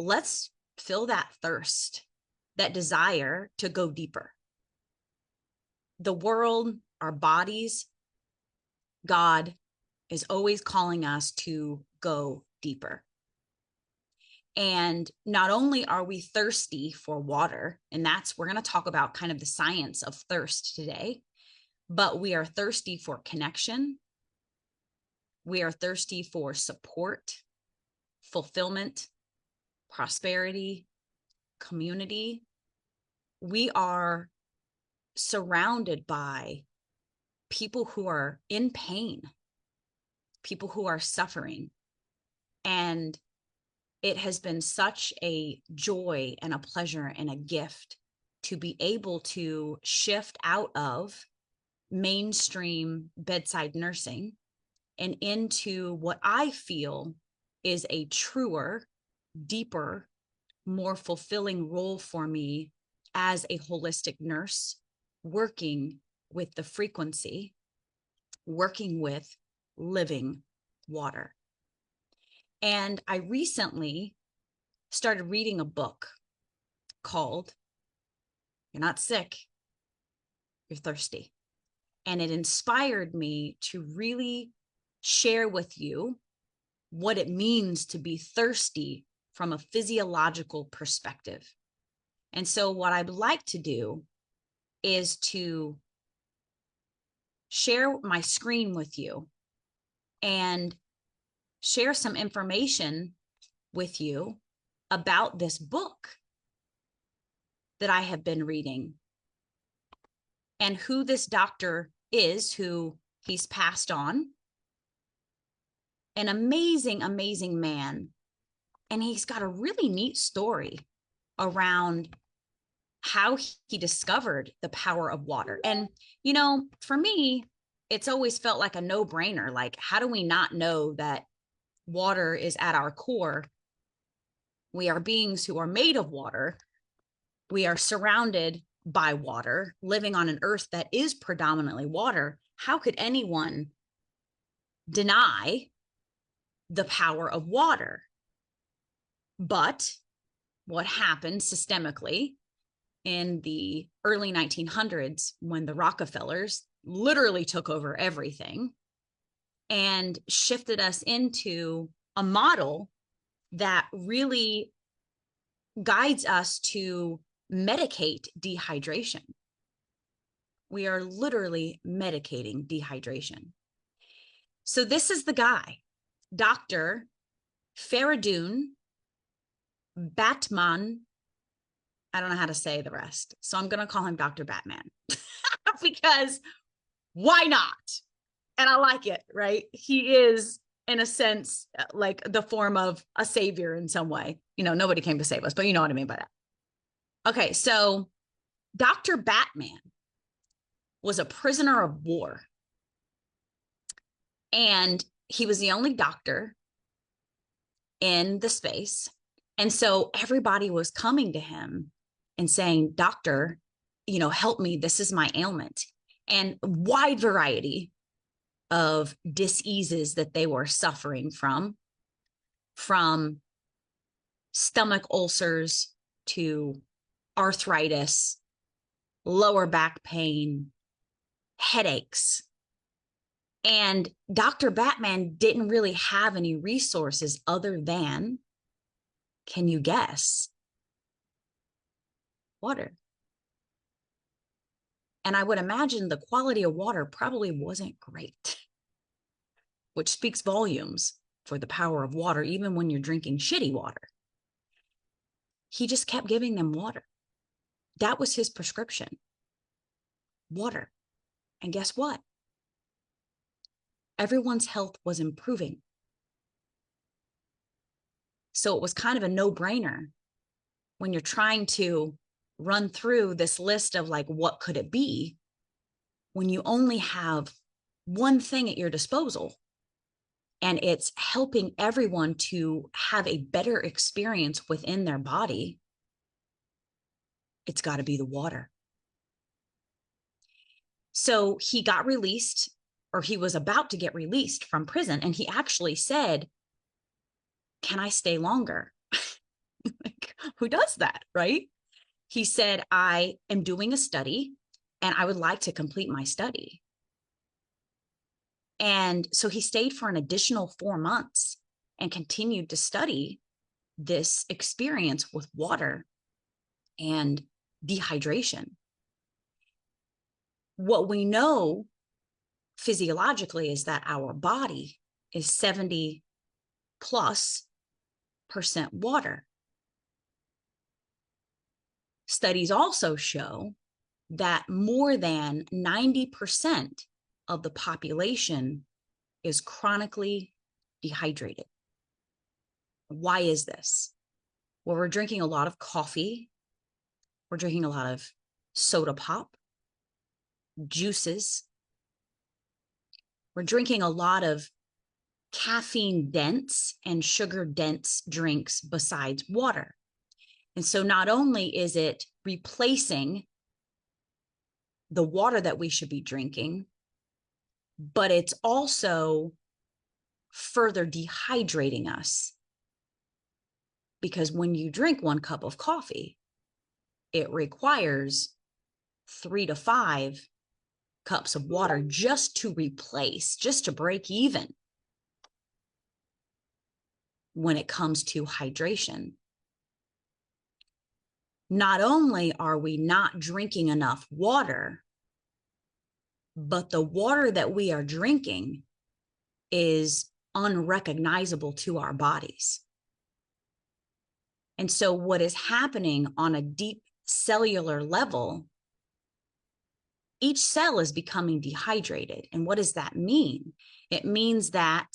let's fill that thirst, that desire to go deeper. The world, our bodies, God is always calling us to go deeper. And not only are we thirsty for water, and we're going to talk about kind of the science of thirst today, but we are thirsty for connection. We are thirsty for support, fulfillment, prosperity, community. We are surrounded by people who are in pain, people who are suffering. And it has been such a joy and a pleasure and a gift to be able to shift out of mainstream bedside nursing and into what I feel is a truer, deeper, more fulfilling role for me as a holistic nurse, working with the frequency, working with living water. And I recently started reading a book called You're Not Sick, You're Thirsty. And it inspired me to really share with you what it means to be thirsty from a physiological perspective. And so what I'd like to do is to share my screen with you and share some information with you about this book that I have been reading and who this doctor is, who he's passed on. An amazing, amazing man. And he's got a really neat story around how he discovered the power of water. And, you know, for me, it's always felt like a no-brainer. Like, how do we not know that water is at our core? We are beings who are made of water. We are surrounded by water, living on an earth that is predominantly water. How could anyone deny the power of water? But what happened systemically in the early 1900s when the Rockefellers literally took over everything and shifted us into a model that really guides us to medicate dehydration. We are literally medicating dehydration. So this is the guy, Dr. Feridun Batman. I don't know how to say the rest, so I'm going to call him Dr. Batman because why not? And I like it, right? He is, in a sense, like the form of a savior in some way. You know, nobody came to save us, but you know what I mean by that. Okay, so Dr. Batman was a prisoner of war. And he was the only doctor in the space. And so everybody was coming to him and saying, doctor, you know, help me. This is my ailment. And a wide variety of diseases that they were suffering from stomach ulcers to arthritis, lower back pain, headaches. And Dr. Batman didn't really have any resources other than, can you guess? Water. And I would imagine the quality of water probably wasn't great, which speaks volumes for the power of water, even when you're drinking shitty water. He just kept giving them water. That was his prescription. Water. And guess what? Everyone's health was improving. So it was kind of a no-brainer when you're trying to run through this list of like, what could it be when you only have one thing at your disposal, and it's helping everyone to have a better experience within their body. It's got to be the water. So he got released, or he was about to get released from prison. And he actually said, can I stay longer? who does that, right? He said, I am doing a study and I would like to complete my study. And so he stayed for an additional 4 months and continued to study this experience with water and dehydration. What we know physiologically is that our body is 70+ % water. Studies also show that more than 90% of the population is chronically dehydrated. Why is this? Well, we're drinking a lot of coffee. We're drinking a lot of soda pop, juices. We're drinking a lot of caffeine dense and sugar dense drinks besides water. And so not only is it replacing the water that we should be drinking, but it's also further dehydrating us. Because when you drink 1 cup of coffee, it requires 3 to 5 cups of water just to replace, just to break even when it comes to hydration. Not only are we not drinking enough water, but the water that we are drinking is unrecognizable to our bodies. And so what is happening on a deep cellular level, each cell is becoming dehydrated. And what does that mean? It means that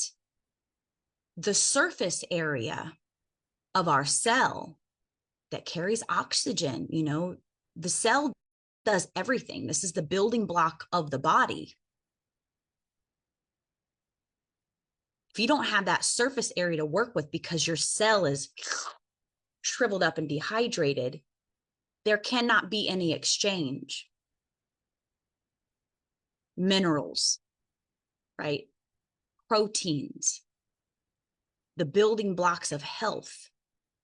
the surface area of our cell that carries oxygen, the cell does everything. This is the building block of the body. If you don't have that surface area to work with because your cell is shriveled up and dehydrated, there cannot be any exchange. Minerals, right? Proteins, the building blocks of health.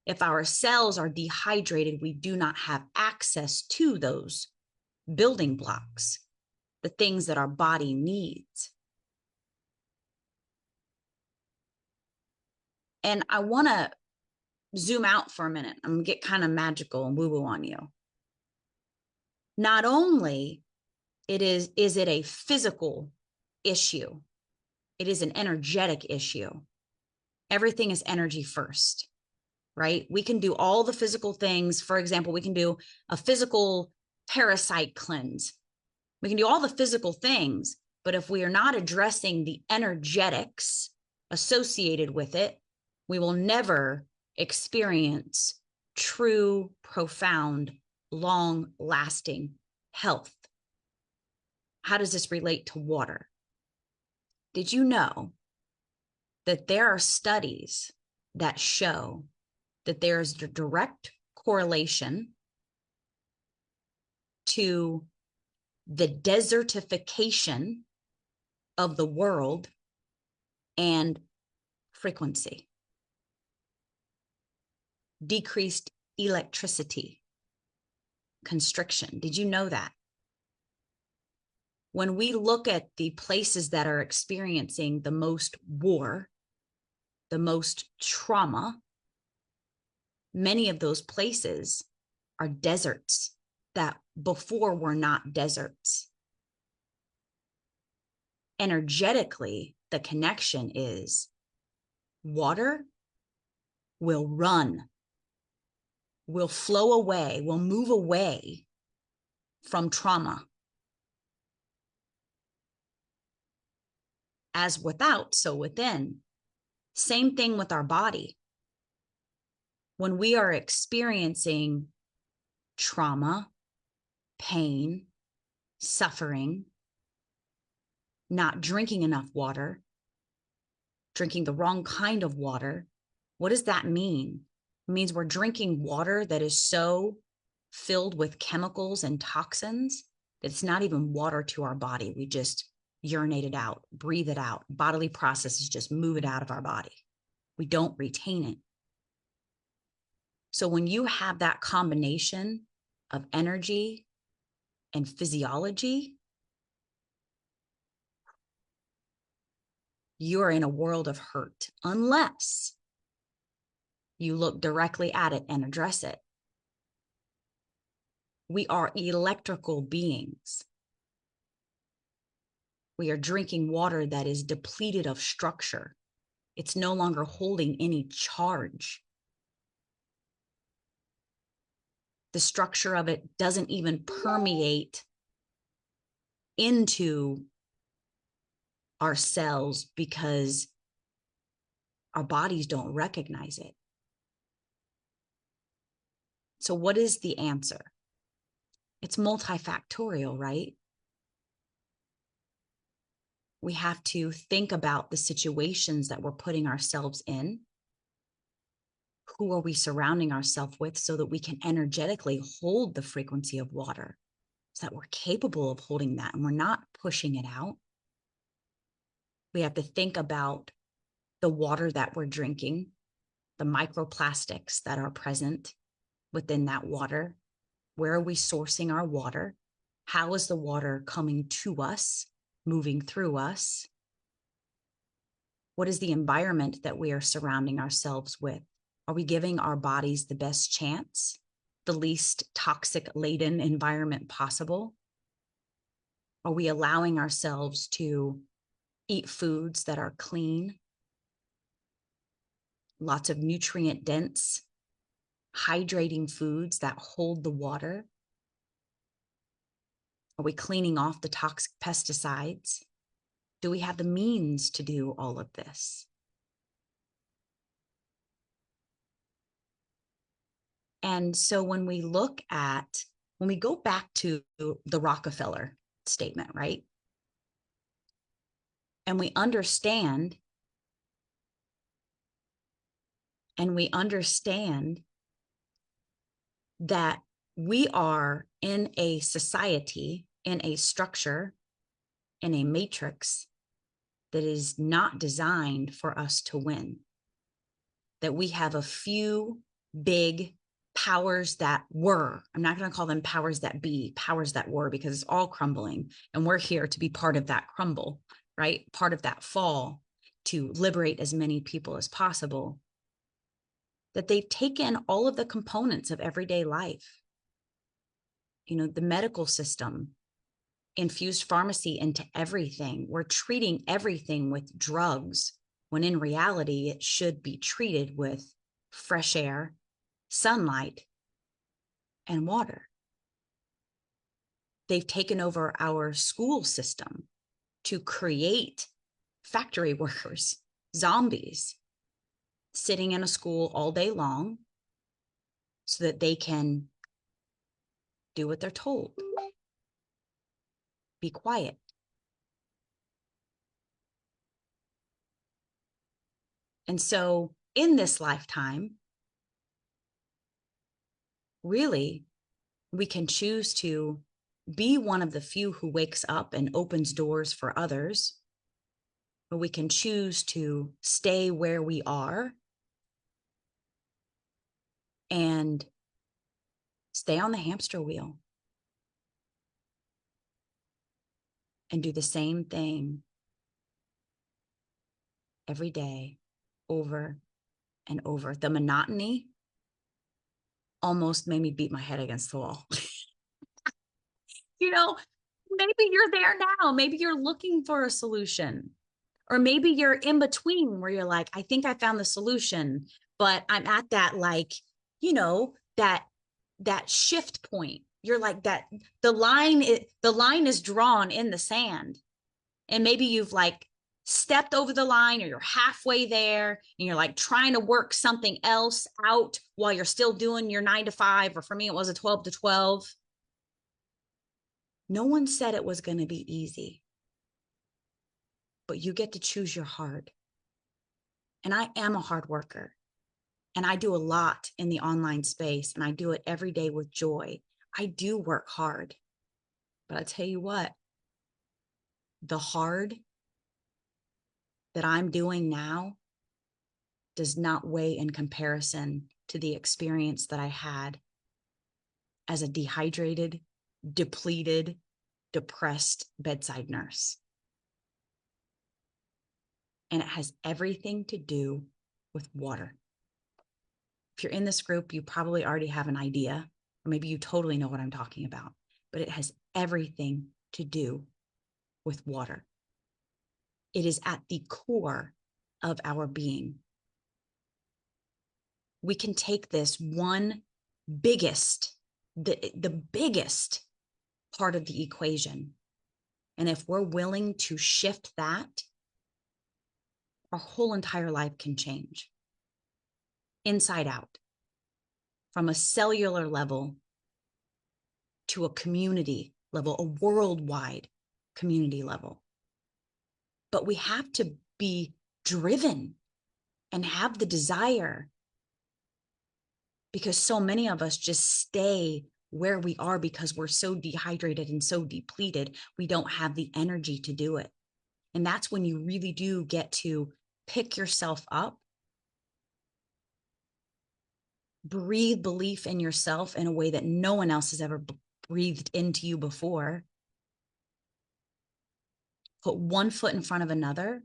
If our cells are dehydrated, we do not have access to those building blocks, the things that our body needs. And I want to zoom out for a minute. I'm going to get kind of magical and woo-woo on you. Not only is it a physical issue, it is an energetic issue. Everything is energy first, right? We can do all the physical things. For example, we can do a physical parasite cleanse. We can do all the physical things, but if we are not addressing the energetics associated with it, we will never experience true, profound, long-lasting health. How does this relate to water? Did you know that there are studies that show that there is a direct correlation to the desertification of the world and frequency? Decreased electricity, constriction. Did you know that? When we look at the places that are experiencing the most war, the most trauma, many of those places are deserts that before were not deserts. Energetically, the connection is water will run, will flow away, will move away from trauma. As without, so within. Same thing with our body. When we are experiencing trauma, pain, suffering, not drinking enough water, drinking the wrong kind of water, what does that mean? It means we're drinking water that is so filled with chemicals and toxins that it's not even water to our body. We just urinate it out, breathe it out. Bodily processes just move it out of our body. We don't retain it. So when you have that combination of energy and physiology, you're in a world of hurt unless you look directly at it and address it. We are electrical beings. We are drinking water that is depleted of structure. It's no longer holding any charge. The structure of it doesn't even permeate into our cells because our bodies don't recognize it. So what is the answer? It's multifactorial, right? We have to think about the situations that we're putting ourselves in. Who are we surrounding ourselves with so that we can energetically hold the frequency of water, so that we're capable of holding that and we're not pushing it out? We have to think about the water that we're drinking, the microplastics that are present within that water. Where are we sourcing our water? How is the water coming to us, moving through us? What is the environment that we are surrounding ourselves with? Are we giving our bodies the best chance, the least toxic laden environment possible? Are we allowing ourselves to eat foods that are clean, lots of nutrient dense, hydrating foods that hold the water? Are we cleaning off the toxic pesticides? Do we have the means to do all of this? And so when we go back to the Rockefeller statement, right? And we understand that we are in a society, in a structure, in a matrix that is not designed for us to win. That we have a few big powers that were. I'm not going to call them powers that be, powers that were, because it's all crumbling. And we're here to be part of that crumble, right? Part of that fall, to liberate as many people as possible. That they've taken all of the components of everyday life, the medical system, infused pharmacy into everything. We're treating everything with drugs, when in reality, it should be treated with fresh air, sunlight, and water. They've taken over our school system to create factory workers, zombies, sitting in a school all day long so that they can do what they're told. Be quiet. And so in this lifetime, really, we can choose to be one of the few who wakes up and opens doors for others, or we can choose to stay where we are and stay on the hamster wheel and do the same thing every day, over and over. The monotony almost made me beat my head against the wall. Maybe you're there now. Maybe you're looking for a solution. Or maybe you're in between where you're like, I think I found the solution, but I'm at that, that shift point. You're like that, the line is drawn in the sand. And maybe you've stepped over the line, or you're halfway there and you're trying to work something else out while you're still doing your 9 to 5, or for me, it was a 12 to 12. No one said it was going to be easy, but you get to choose your hard. And I am a hard worker, and I do a lot in the online space, and I do it every day with joy. I do work hard, but I tell you what, the hard that I'm doing now does not weigh in comparison to the experience that I had as a dehydrated, depleted, depressed bedside nurse. And it has everything to do with water. If you're in this group, you probably already have an idea, or maybe you totally know what I'm talking about, but it has everything to do with water. It is at the core of our being. We can take this one biggest, the biggest part of the equation. And if we're willing to shift that, our whole entire life can change inside out, from a cellular level to a community level, a worldwide community level. But we have to be driven and have the desire, because so many of us just stay where we are because we're so dehydrated and so depleted, we don't have the energy to do it. And that's when you really do get to pick yourself up, breathe belief in yourself in a way that no one else has ever breathed into you before. Put one foot in front of another.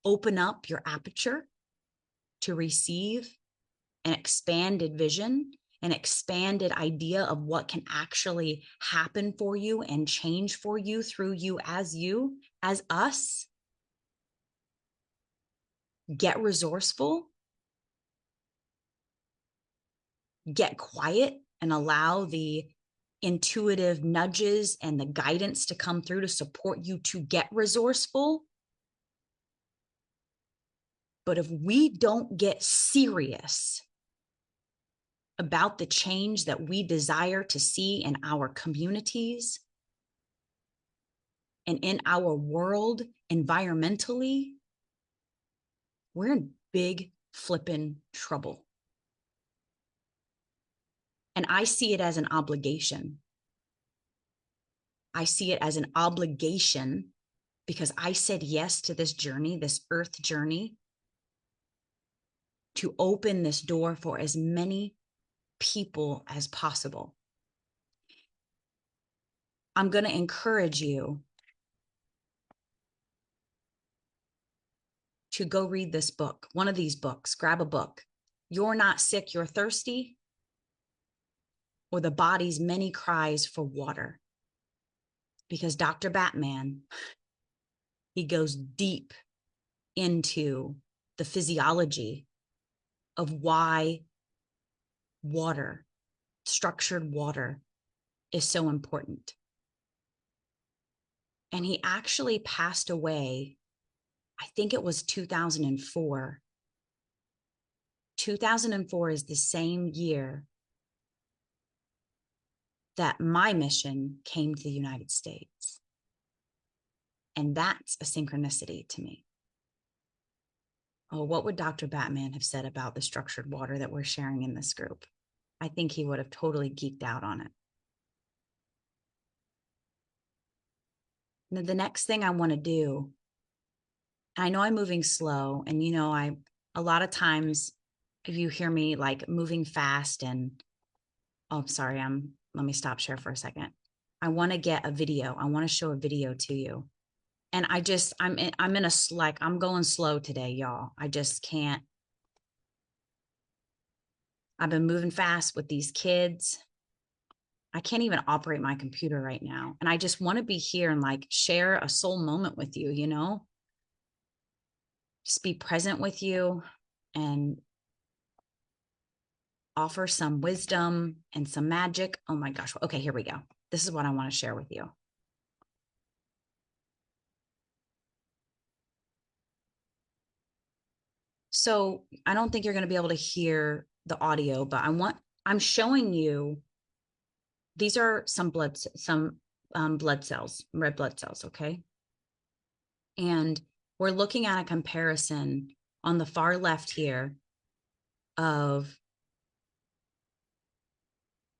Open up your aperture to receive an expanded vision, an expanded idea of what can actually happen for you and change for you, through you, as us. Get resourceful. Get quiet and allow the intuitive nudges and the guidance to come through to support you to get resourceful. But if we don't get serious about the change that we desire to see in our communities and in our world environmentally, we're in big flippin' trouble. And I see it as an obligation. I see it as an obligation because I said yes to this journey, this earth journey, to open this door for as many people as possible. I'm going to encourage you to go read this book, one of these books. Grab a book. You're Not Sick, You're Thirsty, or The Body's Many Cries for Water. Because Dr. Batman, he goes deep into the physiology of why water, structured water, is so important. And he actually passed away, I think it was 2004. 2004 is the same year that my mission came to the United States. And that's a synchronicity to me. Oh, what would Dr. Batman have said about the structured water that we're sharing in this group? I think he would have totally geeked out on it. Now, the next thing I want to do, I know I'm moving slow, and a lot of times if you hear me like moving fast and, oh, sorry, let me stop share for a second. I want to get a video. I want to show a video to you. And I'm going slow today, y'all. I just can't. I've been moving fast with these kids. I can't even operate my computer right now. And I just want to be here and like share a soul moment with you, just be present with you and offer some wisdom and some magic. Oh my gosh. Okay, here we go. This is what I want to share with you. So I don't think you're going to be able to hear the audio, but I'm showing you, these are some blood cells, red blood cells. Okay. And we're looking at a comparison on the far left here of,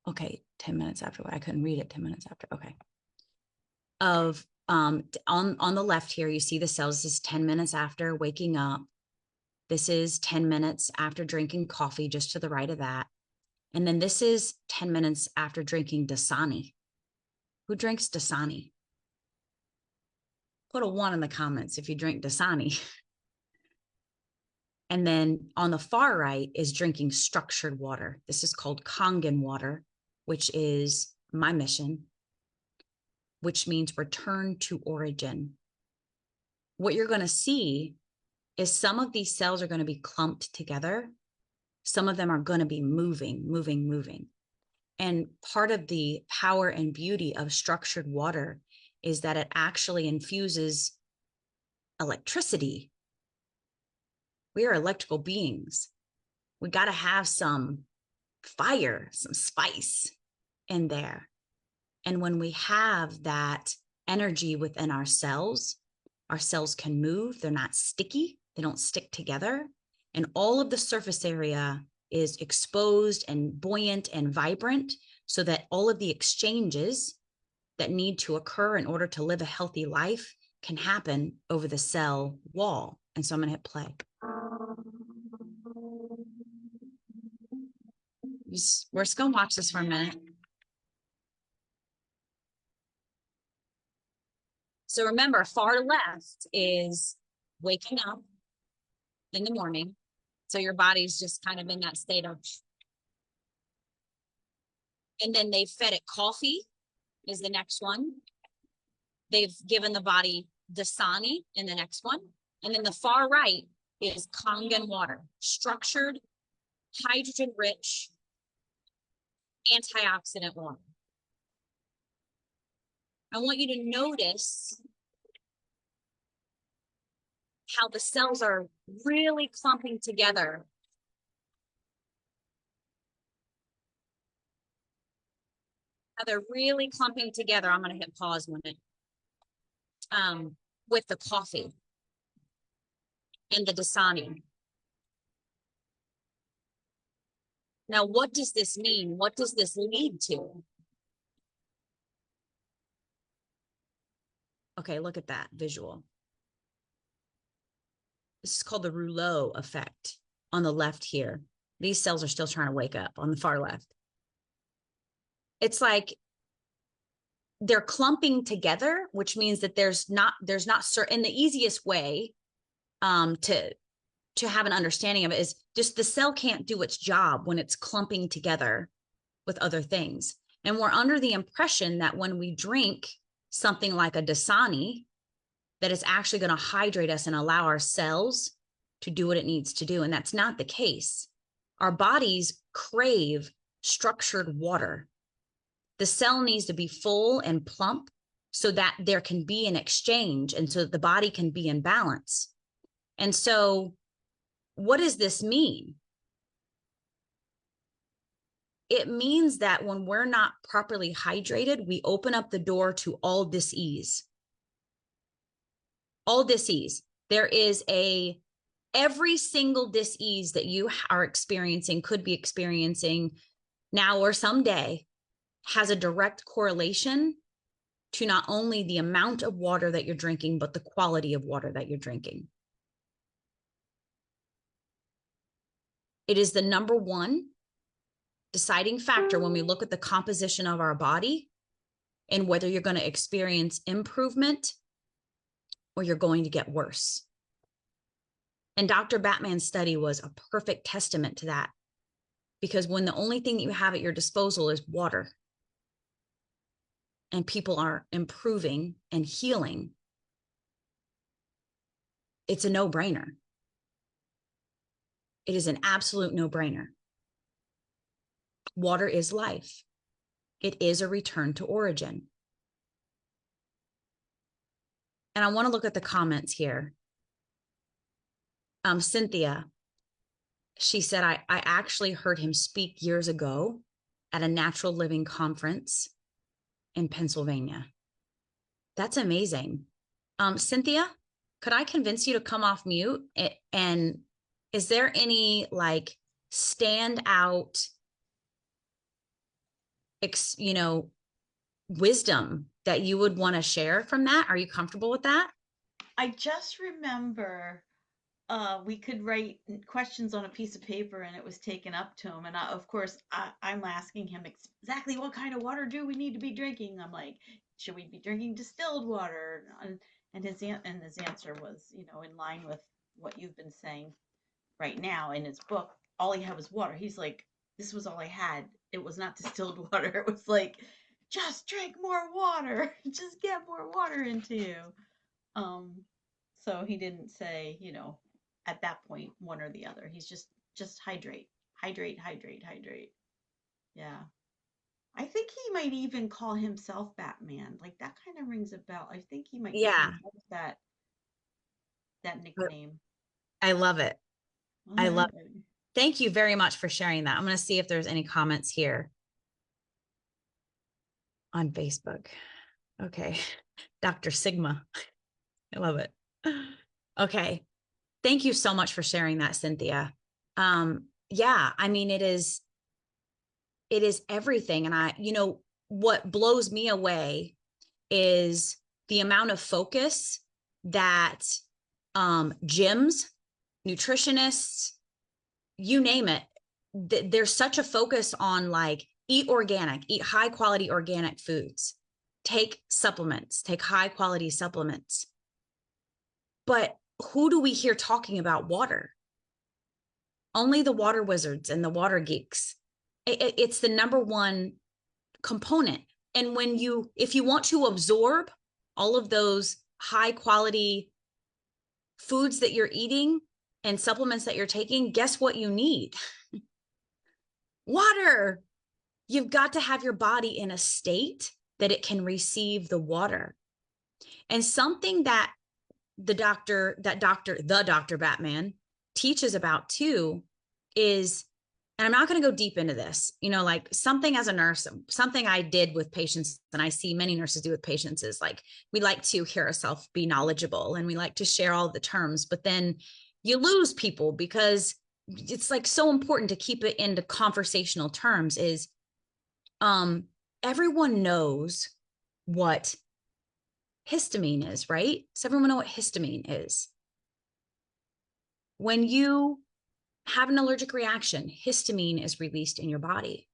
okay, 10 minutes after, I couldn't read it 10 minutes after. Okay. Of, on the left here, you see the cells. This is 10 minutes after waking up. This is 10 minutes after drinking coffee, just to the right of that. And then this is 10 minutes after drinking Dasani. Who drinks Dasani? Put a 1 in the comments if you drink Dasani. And then on the far right is drinking structured water. This is called Kangen water, which is my mission, which means return to origin. What you're going to see is some of these cells are going to be clumped together. Some of them are going to be moving. And part of the power and beauty of structured water is that it actually infuses electricity. We are electrical beings. We got to have some fire, some spice in there. And when we have that energy within our cells can move. They're not sticky. They don't stick together. And all of the surface area is exposed and buoyant and vibrant so that all of the exchanges that need to occur in order to live a healthy life can happen over the cell wall. And so I'm going to hit play. We're just going to watch this for a minute. So remember, far left is waking up in the morning. So your body's just kind of in that state of, and then they've fed it coffee is the next one. They've given the body Dasani in the next one. And then the far right is Kangen water, structured, hydrogen rich, antioxidant water. I want you to notice how the cells are really clumping together. How they're really clumping together. I'm going to hit pause a minute. With the coffee and the Dasani. Now, what does this mean? What does this lead to? Okay, look at that visual. This is called the Rouleau effect on the left here. These cells are still trying to wake up on the far left. It's like they're clumping together, which means that there's not certain. The easiest way to have an understanding of it is just the cell can't do its job when it's clumping together with other things. And we're under the impression that when we drink something like a Dasani, that it's actually going to hydrate us and allow our cells to do what it needs to do. And that's not the case. Our bodies crave structured water. The cell needs to be full and plump so that there can be an exchange and so that the body can be in balance. And so what does this mean? It means that when we're not properly hydrated, we open up the door to all dis-ease. All dis-ease. There is every single dis-ease that you are experiencing, could be experiencing now or someday, has a direct correlation to not only the amount of water that you're drinking, but the quality of water that you're drinking. It is the number one deciding factor when we look at the composition of our body and whether you're going to experience improvement or you're going to get worse. And Dr. Batman's study was a perfect testament to that, because when the only thing that you have at your disposal is water and people are improving and healing, it's a no-brainer. It is an absolute no-brainer. Water is life. It is a return to origin. And I want to look at the comments here. Cynthia, she said, I actually heard him speak years ago at a natural living conference in Pennsylvania. That's amazing. Cynthia, could I convince you to come off mute? And is there any like standout, wisdom that you would want to share from that? Are you comfortable with that? I just remember we could write questions on a piece of paper and it was taken up to him. And of course, I'm asking him exactly what kind of water do we need to be drinking. I'm like, should we be drinking distilled water? And his answer was, in line with what you've been saying right now in his book. All he had was water. He's like, this was all I had. It was not distilled water. It was like, just drink more water. Just get more water into you. Um, so he didn't say, at that point, one or the other. He's just hydrate, hydrate, hydrate, hydrate. Yeah. I think he might even call himself Batman. Like that kind of rings a bell. I think he might give Yeah, himself that nickname. I love it. I love it. Thank you very much for sharing that. I'm going to see if there's any comments here on Facebook. Okay. Dr. Sigma. I love it. Okay. Thank you so much for sharing that, Cynthia. Yeah, I mean, it is everything. And what blows me away is the amount of focus that gyms, nutritionists, you name it, there's such a focus on like eat organic, eat high quality organic foods, take supplements, take high quality supplements. But who do we hear talking about water? Only the water wizards and the water geeks. It's the number one component. And if you want to absorb all of those high quality foods that you're eating and supplements that you're taking, guess what you need? Water. You've got to have your body in a state that it can receive the water. And something that the Dr. Batman teaches about too is, and I'm not going to go deep into this, like something as a nurse, something I did with patients, and I see many nurses do with patients, is like, we like to hear ourselves be knowledgeable and we like to share all the terms, but then you lose people because it's like so important to keep it into conversational terms. Is everyone knows what histamine is, right? Does everyone know what histamine is? When you have an allergic reaction, histamine is released in your body.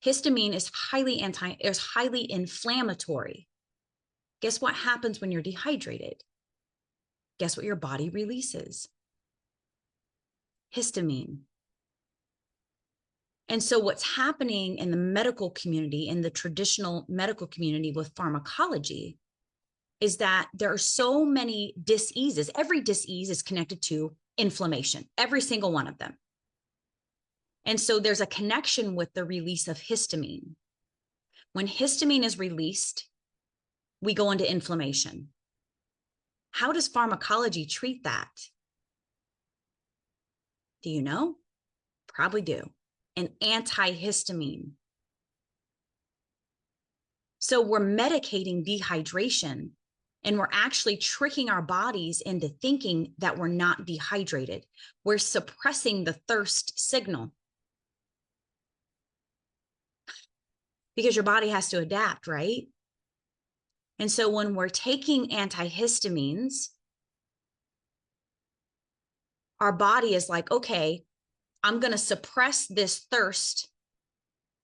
Histamine is highly inflammatory. Guess what happens when you're dehydrated? Guess what your body releases? Histamine. And so what's happening in the medical community, in the traditional medical community with pharmacology, is that there are so many diseases. Every disease is connected to inflammation, every single one of them. And so there's a connection with the release of histamine. When histamine is released, we go into inflammation. How does pharmacology treat that? Do you know? Probably do. An antihistamine. So we're medicating dehydration, and we're actually tricking our bodies into thinking that we're not dehydrated. We're suppressing the thirst signal because your body has to adapt, right? And so when we're taking antihistamines, our body is like, okay, I'm going to suppress this thirst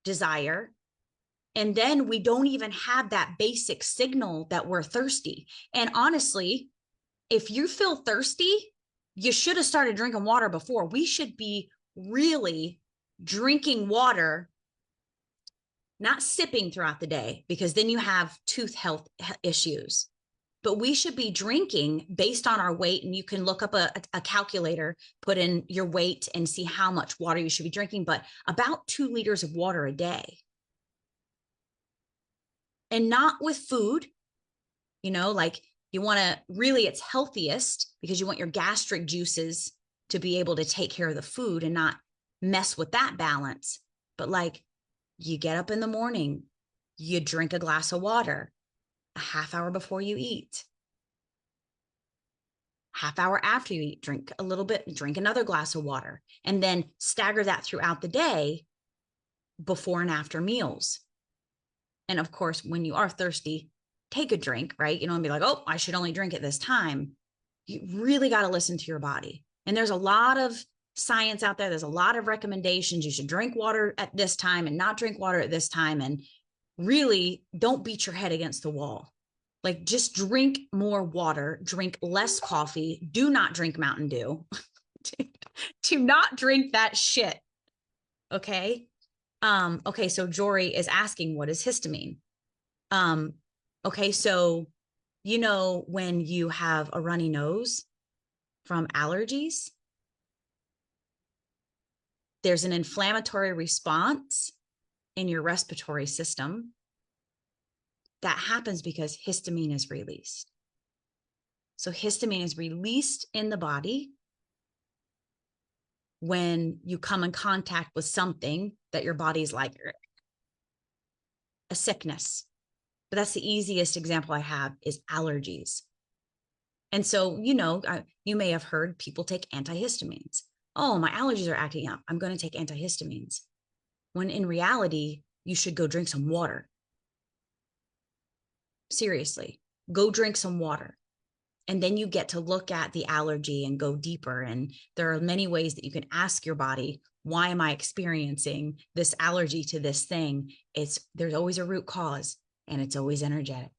desire. And then we don't even have that basic signal that we're thirsty. And honestly, if you feel thirsty, you should have started drinking water before. We should be really drinking water, not sipping throughout the day, because then you have tooth health issues. But we should be drinking based on our weight. And you can look up a calculator, put in your weight and see how much water you should be drinking, but about 2 liters of water a day. And not with food, like you want to really, it's healthiest because you want your gastric juices to be able to take care of the food and not mess with that balance. But like you get up in the morning, you drink a glass of water a half hour before you eat. Half hour after you eat, drink a little bit, drink another glass of water, and then stagger that throughout the day before and after meals. And of course, when you are thirsty, take a drink, right? And be like, oh, I should only drink at this time. You really got to listen to your body. And there's a lot of science out there. There's a lot of recommendations. You should drink water at this time and not drink water at this time. And really don't beat your head against the wall. Like, just drink more water, drink less coffee, do not drink Mountain Dew. Do not drink that shit. Okay. Okay. So Jory is asking, what is histamine? Okay. So, you know, when you have a runny nose from allergies, there's an inflammatory response in your respiratory system that happens because histamine is released. So histamine is released in the body when you come in contact with something that your body's like a sickness. But that's the easiest example I have is allergies. And so, you know, you may have heard people take antihistamines. Oh, my allergies are acting up, I'm going to take antihistamines. When in reality, you should go drink some water. Seriously, go drink some water. And then you get to look at the allergy and go deeper. And there are many ways that you can ask your body, why am I experiencing this allergy to this thing? There's always a root cause, and it's always energetic.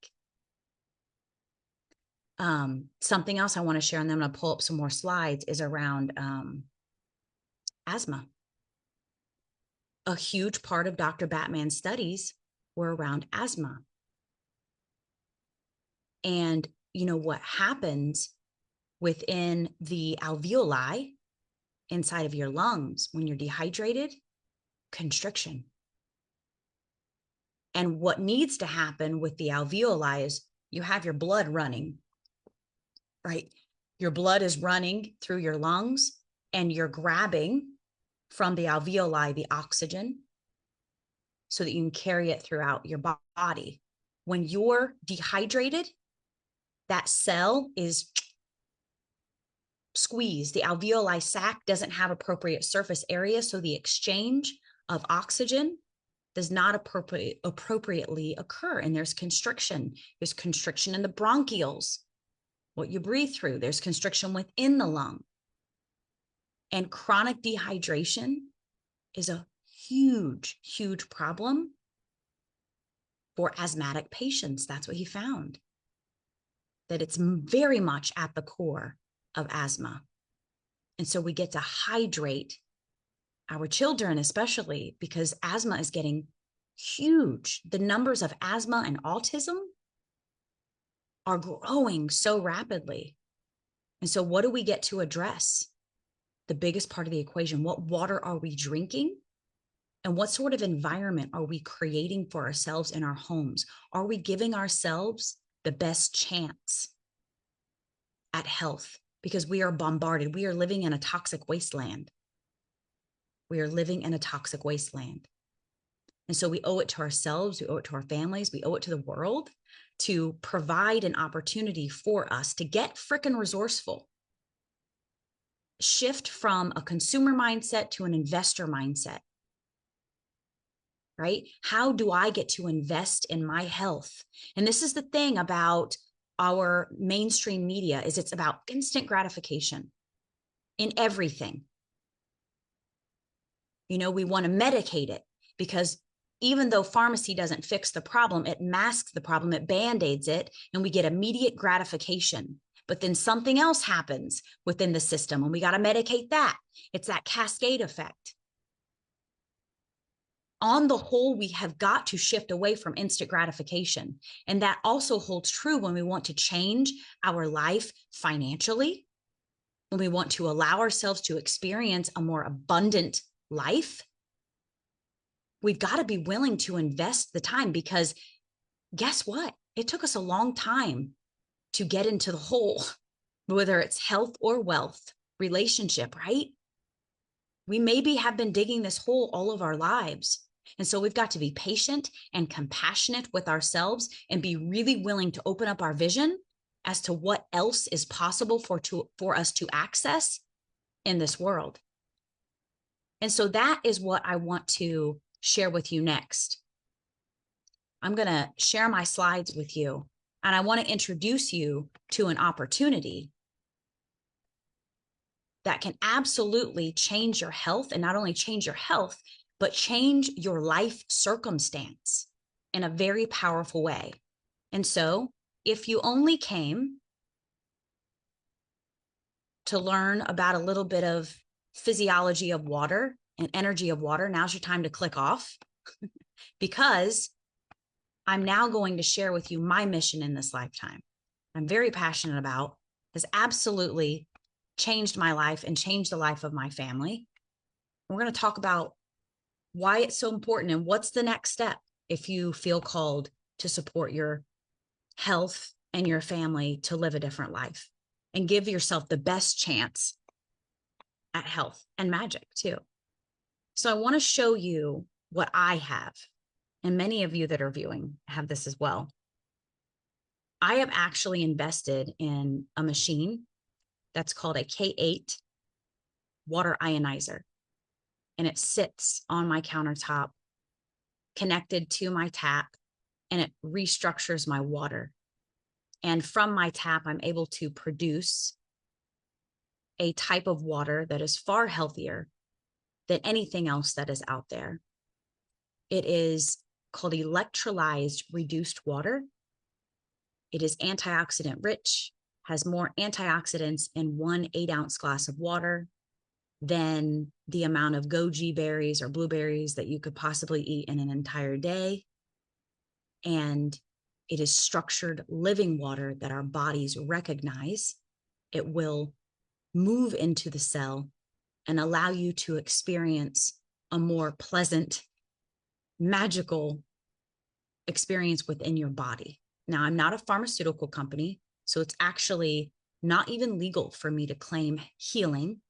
Something else I want to share, and then I'm going to pull up some more slides, is around asthma. A huge part of Dr. Batman's studies were around asthma. And you know what happens within the alveoli inside of your lungs when you're dehydrated? Constriction. And what needs to happen with the alveoli is you have your blood running, right? Your blood is running through your lungs, and you're grabbing from the alveoli the oxygen so that you can carry it throughout your body. When you're dehydrated, that cell is squeezed. The alveoli sac doesn't have appropriate surface area, so the exchange of oxygen does not appropriately occur, and there's constriction. There's constriction in the bronchioles, what you breathe through. There's constriction within the lung. And chronic dehydration is a huge, huge problem for asthmatic patients. That's what he found, that it's very much at the core of asthma. And so we get to hydrate our children, especially because asthma is getting huge. The numbers of asthma and autism are growing so rapidly. And so what do we get to address? The biggest part of the equation: what water are we drinking? And what sort of environment are we creating for ourselves in our homes? Are we giving ourselves the best chance at health? Because we are bombarded. We are living in a toxic wasteland. We are living in a toxic wasteland. And so we owe it to ourselves, we owe it to our families, we owe it to the world to provide an opportunity for us to get frickin' resourceful. Shift from a consumer mindset to an investor mindset, right? How do I get to invest in my health? And this is the thing about our mainstream media, is it's about instant gratification in everything. You know, we want to medicate it because even though pharmacy doesn't fix the problem, it masks the problem, it band-aids it, and we get immediate gratification. But then something else happens within the system, and we got to medicate that. It's that cascade effect. On the whole, we have got to shift away from instant gratification. And that also holds true when we want to change our life financially, when we want to allow ourselves to experience a more abundant life. We've got to be willing to invest the time, because guess what? It took us a long time to get into the hole, whether it's health or wealth, relationship, right? We maybe have been digging this hole all of our lives. And so we've got to be patient and compassionate with ourselves and be really willing to open up our vision as to what else is possible for us to access in this world. And so that is what I want to share with you next. I'm going to share my slides with you, and I want to introduce you to an opportunity that can absolutely change your health, and not only change your health, but change your life circumstance in a very powerful way. And so if you only came to learn about a little bit of physiology of water and energy of water, now's your time to click off, because I'm now going to share with you my mission in this lifetime. I'm very passionate about, has absolutely changed my life and changed the life of my family. We're going to talk about why it's so important and what's the next step if you feel called to support your health and your family to live a different life and give yourself the best chance at health and magic too. So I want to show you what I have, and many of you that are viewing have this as well. I have actually invested in a machine that's called a K8 water ionizer, and it sits on my countertop connected to my tap, and it restructures my water. And from my tap, I'm able to produce a type of water that is far healthier than anything else that is out there. It is called electrolyzed reduced water. It is antioxidant rich, has more antioxidants in 1 8-ounce glass of water than the amount of goji berries or blueberries that you could possibly eat in an entire day. And it is structured living water that our bodies recognize. It will move into the cell and allow you to experience a more pleasant, magical experience within your body. Now, I'm not a pharmaceutical company, so it's actually not even legal for me to claim healing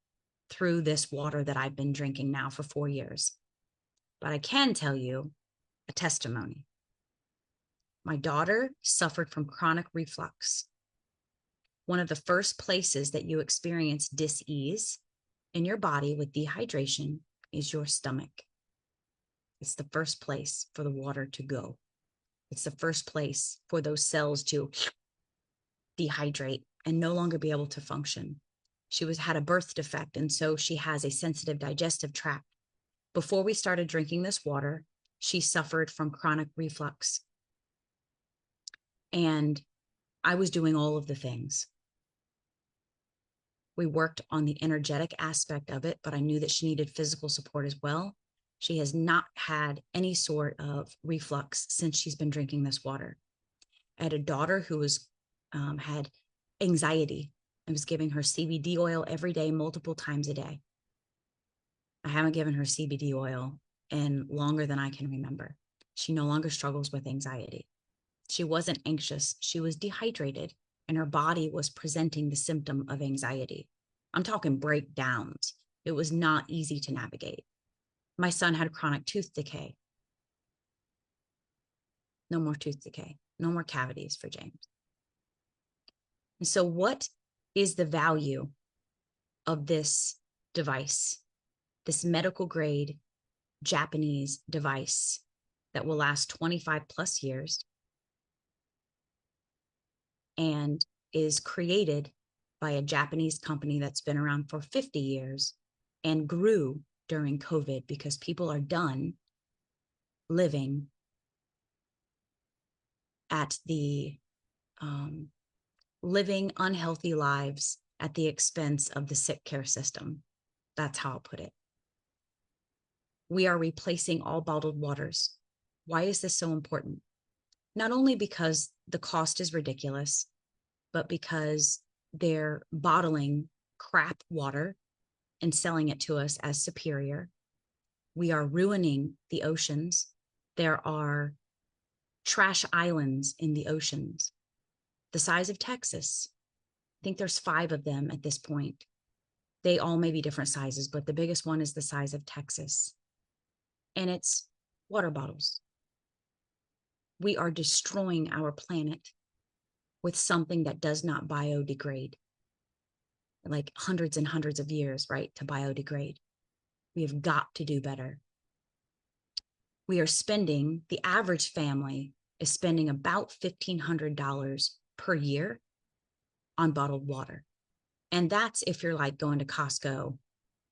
through this water that I've been drinking now for 4 years. But I can tell you a testimony. My daughter suffered from chronic reflux. One of the first places that you experience dis-ease in your body with dehydration is your stomach. It's the first place for the water to go. It's the first place for those cells to dehydrate and no longer be able to function. She had a birth defect, and so she has a sensitive digestive tract. Before we started drinking this water, she suffered from chronic reflux. And I was doing all of the things. We worked on the energetic aspect of it, but I knew that she needed physical support as well. She has not had any sort of reflux since she's been drinking this water. I had a daughter who had anxiety. I was giving her CBD oil every day, multiple times a day. I haven't given her CBD oil in longer than I can remember. She no longer struggles with anxiety. She wasn't anxious. She was dehydrated, and her body was presenting the symptom of anxiety. I'm talking breakdowns. It was not easy to navigate. My son had chronic tooth decay. No more tooth decay. No more cavities for James. And so what is the value of this device, this medical grade Japanese device that will last 25 plus years and is created by a Japanese company that's been around for 50 years and grew during COVID because people are done living at the living unhealthy lives at the expense of the sick care system. That's how I'll put it. We are replacing all bottled waters. Why is this so important? Not only because the cost is ridiculous, but because they're bottling crap water and selling it to us as superior. We are ruining the oceans. There are trash islands in the oceans, the size of Texas. I think there's 5 of them at this point. They all may be different sizes, but the biggest one is the size of Texas. And it's water bottles. We are destroying our planet with something that does not biodegrade. Like hundreds and hundreds of years, right, to biodegrade. We have got to do better. We are spending, the average family is spending about $1,500 per year on bottled water. And that's if you're like going to Costco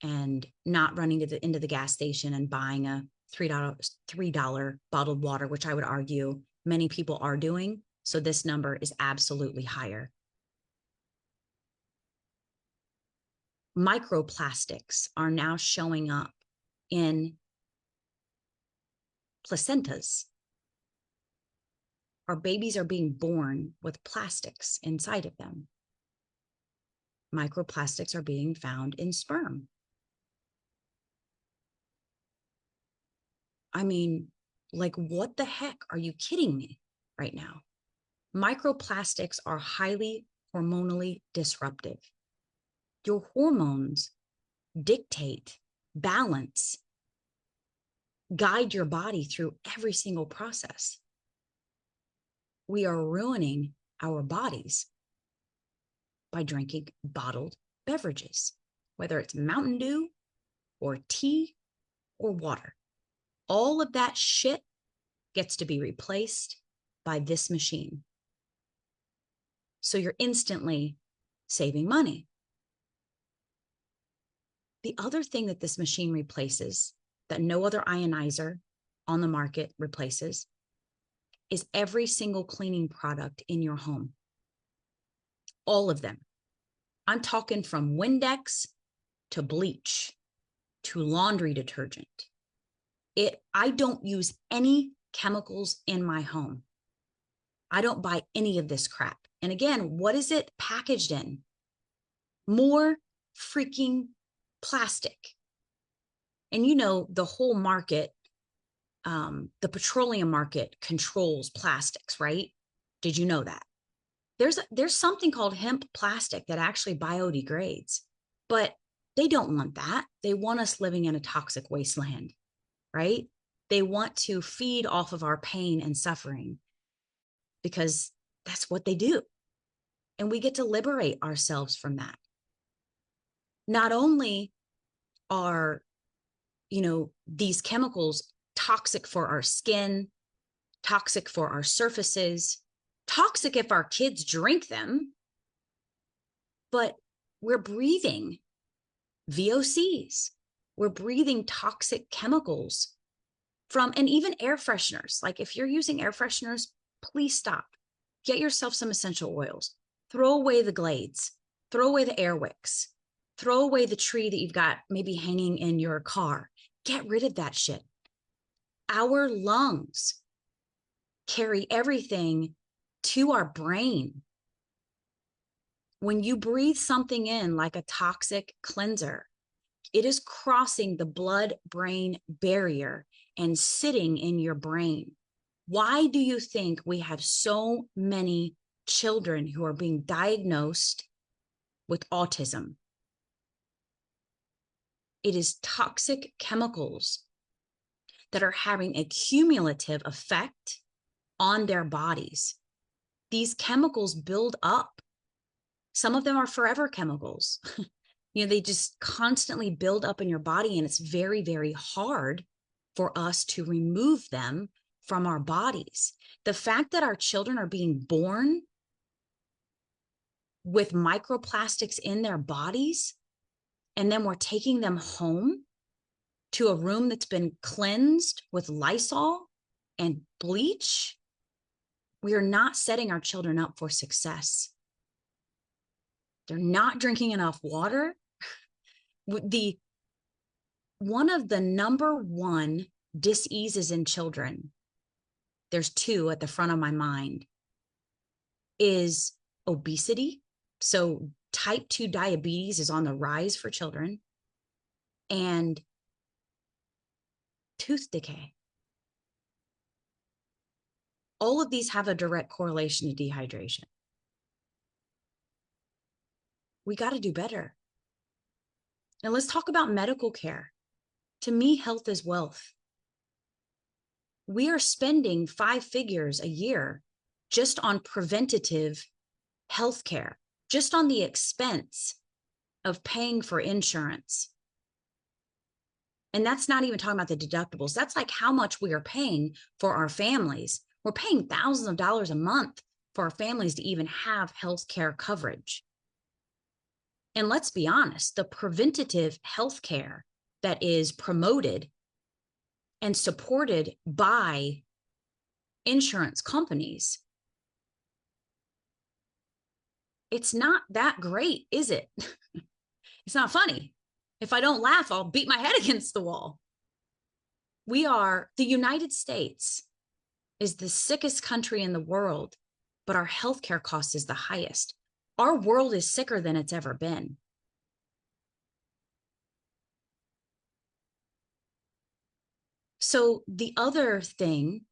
and not running into the gas station and buying a $3 bottled water, which I would argue many people are doing. So this number is absolutely higher. Microplastics are now showing up in placentas. Our babies are being born with plastics inside of them. Microplastics are being found in sperm. I mean, like, what the heck? Are you kidding me right now? Microplastics are highly hormonally disruptive. Your hormones dictate, balance, guide your body through every single process. We are ruining our bodies by drinking bottled beverages, whether it's Mountain Dew or tea or water. All of that shit gets to be replaced by this machine. So you're instantly saving money. The other thing that this machine replaces, that no other ionizer on the market replaces, is every single cleaning product in your home. All of them. I'm talking from Windex to bleach to laundry detergent. I don't use any chemicals in my home. I don't buy any of this crap. And again, what is it packaged in? More freaking plastic. And you know, the whole market, the petroleum market controls plastics, right? Did you know that? There's something called hemp plastic that actually biodegrades, but they don't want that. They want us living in a toxic wasteland, right? They want to feed off of our pain and suffering because that's what they do. And we get to liberate ourselves from that. Not only are, these chemicals toxic for our skin, toxic for our surfaces, toxic if our kids drink them, but we're breathing VOCs. We're breathing toxic chemicals from, and even air fresheners. Like if you're using air fresheners, please stop. Get yourself some essential oils. Throw away the Glades. Throw away the air wicks. Throw away the tree that you've got maybe hanging in your car. Get rid of that shit. Our lungs carry everything to our brain. When you breathe something in like a toxic cleanser, it is crossing the blood-brain barrier and sitting in your brain. Why do you think we have so many children who are being diagnosed with autism? It is toxic chemicals that are having a cumulative effect on their bodies. These chemicals build up. Some of them are forever chemicals. They just constantly build up in your body, and it's very, very hard for us to remove them from our bodies. The fact that our children are being born with microplastics in their bodies, and then we're taking them home to a room that's been cleansed with Lysol and bleach, we are not setting our children up for success. They're not drinking enough water. One of the number one diseases in children, there's two at the front of my mind, is obesity. So type 2 diabetes is on the rise for children, and tooth decay. All of these have a direct correlation to dehydration. We got to do better. Now let's talk about medical care. To me, health is wealth. We are spending 5 figures a year just on preventative health care, just on the expense of paying for insurance. And that's not even talking about the deductibles. That's like how much we are paying for our families. We're paying thousands of dollars a month for our families to even have health care coverage. And let's be honest, the preventative healthcare that is promoted and supported by insurance companies, it's not that great, is it? It's not funny. If I don't laugh, I'll beat my head against the wall. The United States is the sickest country in the world, but our healthcare cost is the highest. Our world is sicker than it's ever been. So the other thing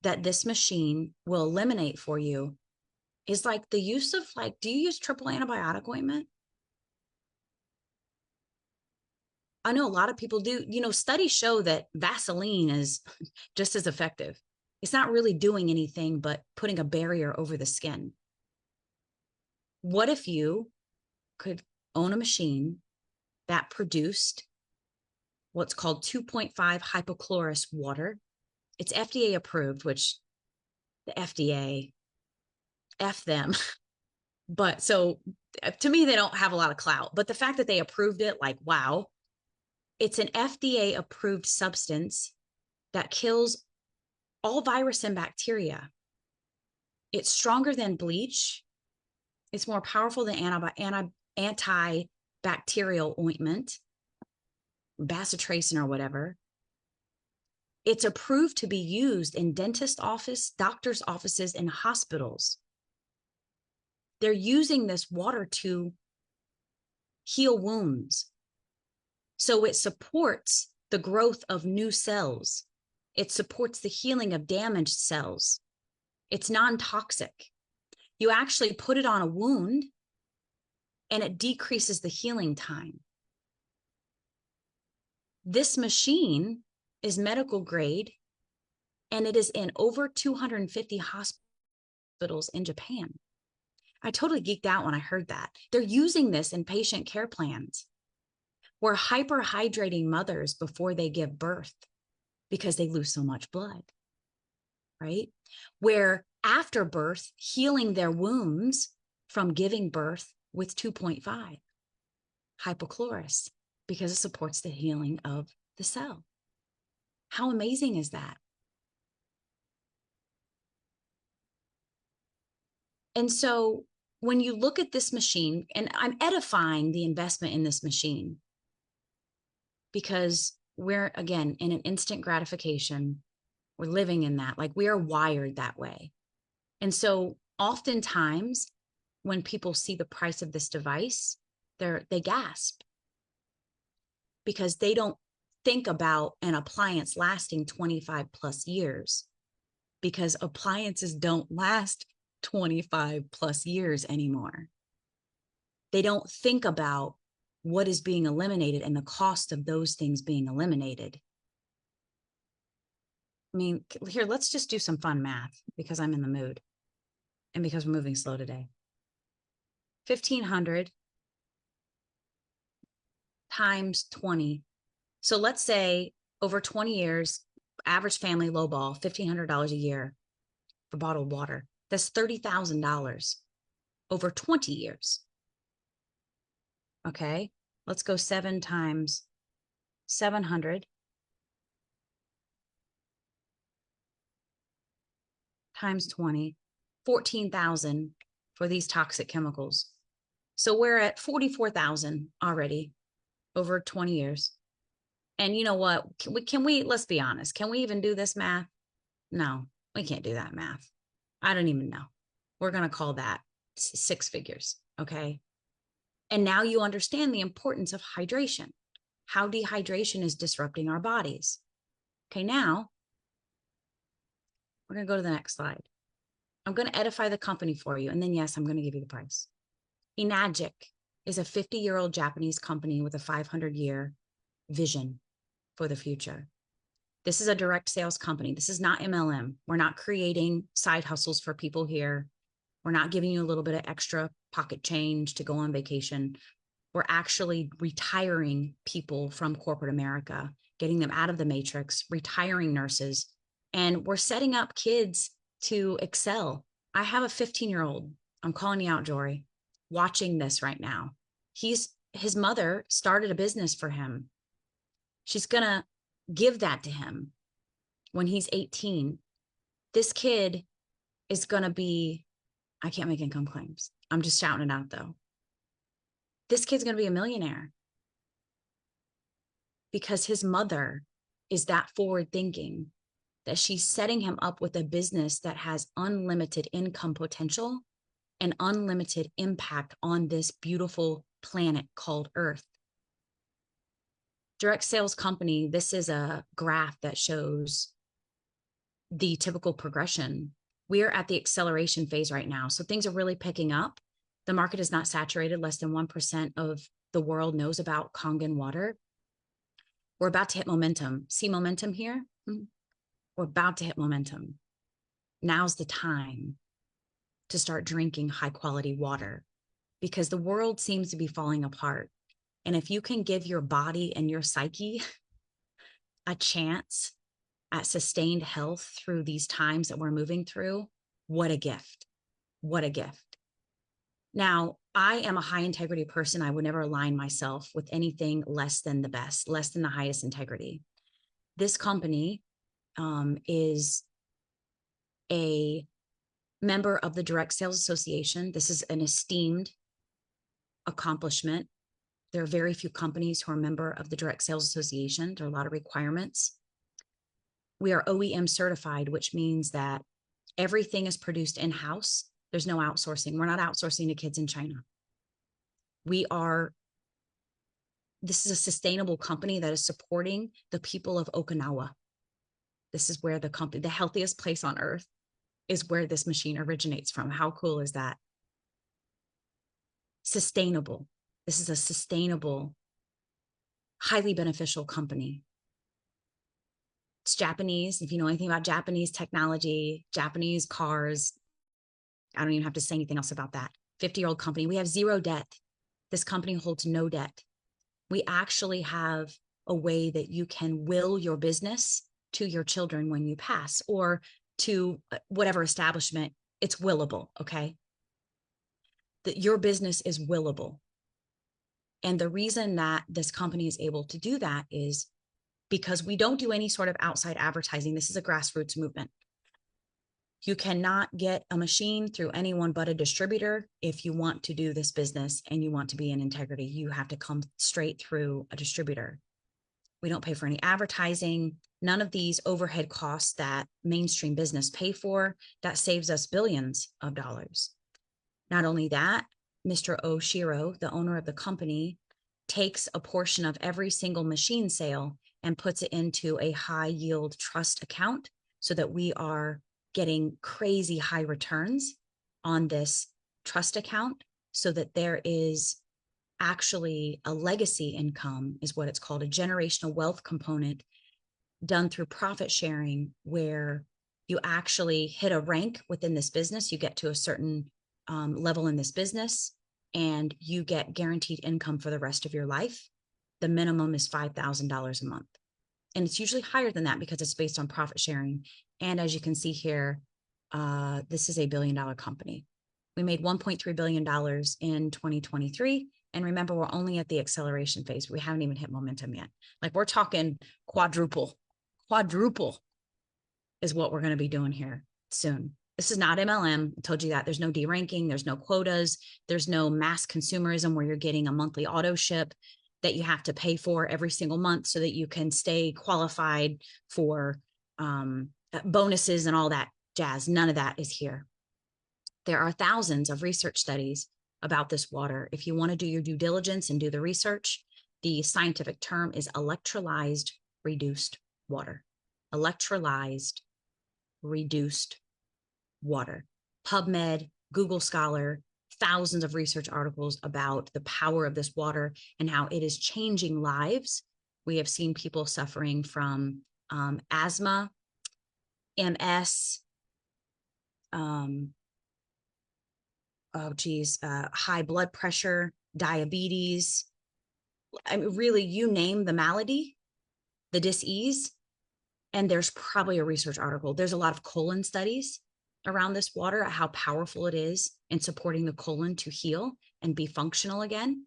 that this machine will eliminate for you is like the use of do you use triple antibiotic ointment? I know a lot of people do. Studies show that Vaseline is just as effective. It's not really doing anything but putting a barrier over the skin. What if you could own a machine that produced what's called 2.5 hypochlorous water? It's FDA approved, which the FDA, F them. But so to me, they don't have a lot of clout. But the fact that they approved it, wow. It's an FDA approved substance that kills all virus and bacteria. It's stronger than bleach. It's more powerful than antibacterial ointment, bacitracin or whatever. It's approved to be used in dentist office, doctor's offices, and hospitals. They're using this water to heal wounds. So it supports the growth of new cells. It supports the healing of damaged cells. It's non-toxic. You actually put it on a wound and it decreases the healing time. This machine is medical grade and it is in over 250 hospitals in Japan. I totally geeked out when I heard that. They're using this in patient care plans. We're hyperhydrating mothers before they give birth because they lose so much blood, right? Where after birth, healing their wounds from giving birth with 2.5 hypochlorous because it supports the healing of the cell. How amazing is that? And so when you look at this machine, and I'm edifying the investment in this machine because we're, again, in an instant gratification. We're living in that, we are wired that way. And so oftentimes when people see the price of this device, they gasp because they don't think about an appliance lasting 25 plus years, because appliances don't last 25 plus years anymore. They don't think about what is being eliminated and the cost of those things being eliminated. I mean, here, let's just do some fun math because I'm in the mood and because we're moving slow today. 1,500 times 20. So let's say over 20 years, average family low ball, $1,500 a year for bottled water. That's $30,000 over 20 years. Okay, let's go 7 times 700 times 20, 14,000 for these toxic chemicals. So we're at 44,000 already over 20 years. And you know what? Can we, let's be honest, can we even do this math? No, we can't do that math. I don't even know. We're going to call that 6 figures. Okay. And now you understand the importance of hydration, how dehydration is disrupting our bodies. Okay. Now we're going to go to the next slide. I'm going to edify the company for you. And then, yes, I'm going to give you the price. Enagic is a 50-year-old Japanese company with a 500-year vision for the future. This is a direct sales company. This is not MLM. We're not creating side hustles for people here. We're not giving you a little bit of extra pocket change to go on vacation. We're actually retiring people from corporate America, getting them out of the matrix, retiring nurses, and we're setting up kids to excel. I have a 15-year-old. I'm calling you out, Jory, watching this right now. His mother started a business for him. She's going to give that to him when he's 18. This kid is going to be, I can't make income claims. I'm just shouting it out though. This kid's going to be a millionaire because his mother is that forward thinking that she's setting him up with a business that has unlimited income potential and unlimited impact on this beautiful planet called Earth. Direct sales company, this is a graph that shows the typical progression. We are at the acceleration phase right now. So things are really picking up. The market is not saturated. Less than 1% of the world knows about Kangen water. We're about to hit momentum. See momentum here? We're about to hit momentum. Now's the time to start drinking high quality water because the world seems to be falling apart. And if you can give your body and your psyche a chance at sustained health through these times that we're moving through, what a gift. What a gift. Now, I am a high integrity person. I would never align myself with anything less than the best, less than the highest integrity. This company is a member of the Direct Sales Association. This is an esteemed accomplishment. There are very few companies who are a member of the Direct Sales Association. There are a lot of requirements. We are OEM certified, which means that everything is produced in-house. There's no outsourcing. We're not outsourcing to kids in China. This is a sustainable company that is supporting the people of Okinawa. This is where the healthiest place on earth is where this machine originates from. How cool is that? Sustainable. This is a sustainable, highly beneficial company. It's Japanese. If you know anything about Japanese technology, Japanese cars, I don't even have to say anything else about that. 50-year-old company. We have zero debt. This company holds no debt. We actually have a way that you can will your business to your children when you pass or to whatever establishment. It's willable, okay? That your business is willable. And the reason that this company is able to do that is because we don't do any sort of outside advertising. This is a grassroots movement. You cannot get a machine through anyone but a distributor. If you want to do this business and you want to be in integrity, you have to come straight through a distributor. We don't pay for any advertising, none of these overhead costs that mainstream business pay for. That saves us billions of dollars. Not only that, Mr. Oshiro, the owner of the company, takes a portion of every single machine sale and puts it into a high yield trust account so that we are getting crazy high returns on this trust account so that there is actually a legacy income, is what it's called, a generational wealth component done through profit sharing, where you actually hit a rank within this business. You get to a certain level in this business and you get guaranteed income for the rest of your life. The minimum is $5,000 a month. And it's usually higher than that because it's based on profit sharing. And as you can see here, this is a $1 billion company. We made $1.3 billion in 2023. And remember, we're only at the acceleration phase. We haven't even hit momentum yet. Like we're talking quadruple is what we're going to be doing here soon. This is not MLM. I told you that. There's no deranking. There's no quotas. There's no mass consumerism where you're getting a monthly auto ship that you have to pay for every single month so that you can stay qualified for bonuses and all that jazz. None of that is here. There are thousands of research studies about this water. If you want to do your due diligence and do the research, the scientific term is electrolyzed reduced water. Electrolyzed reduced water. PubMed, Google Scholar, thousands of research articles about the power of this water and how it is changing lives. We have seen people suffering from asthma, MS, high blood pressure, diabetes. I mean, really, you name the malady, the dis-ease, and there's probably a research article. There's a lot of colon studies around this water, how powerful it is in supporting the colon to heal and be functional again.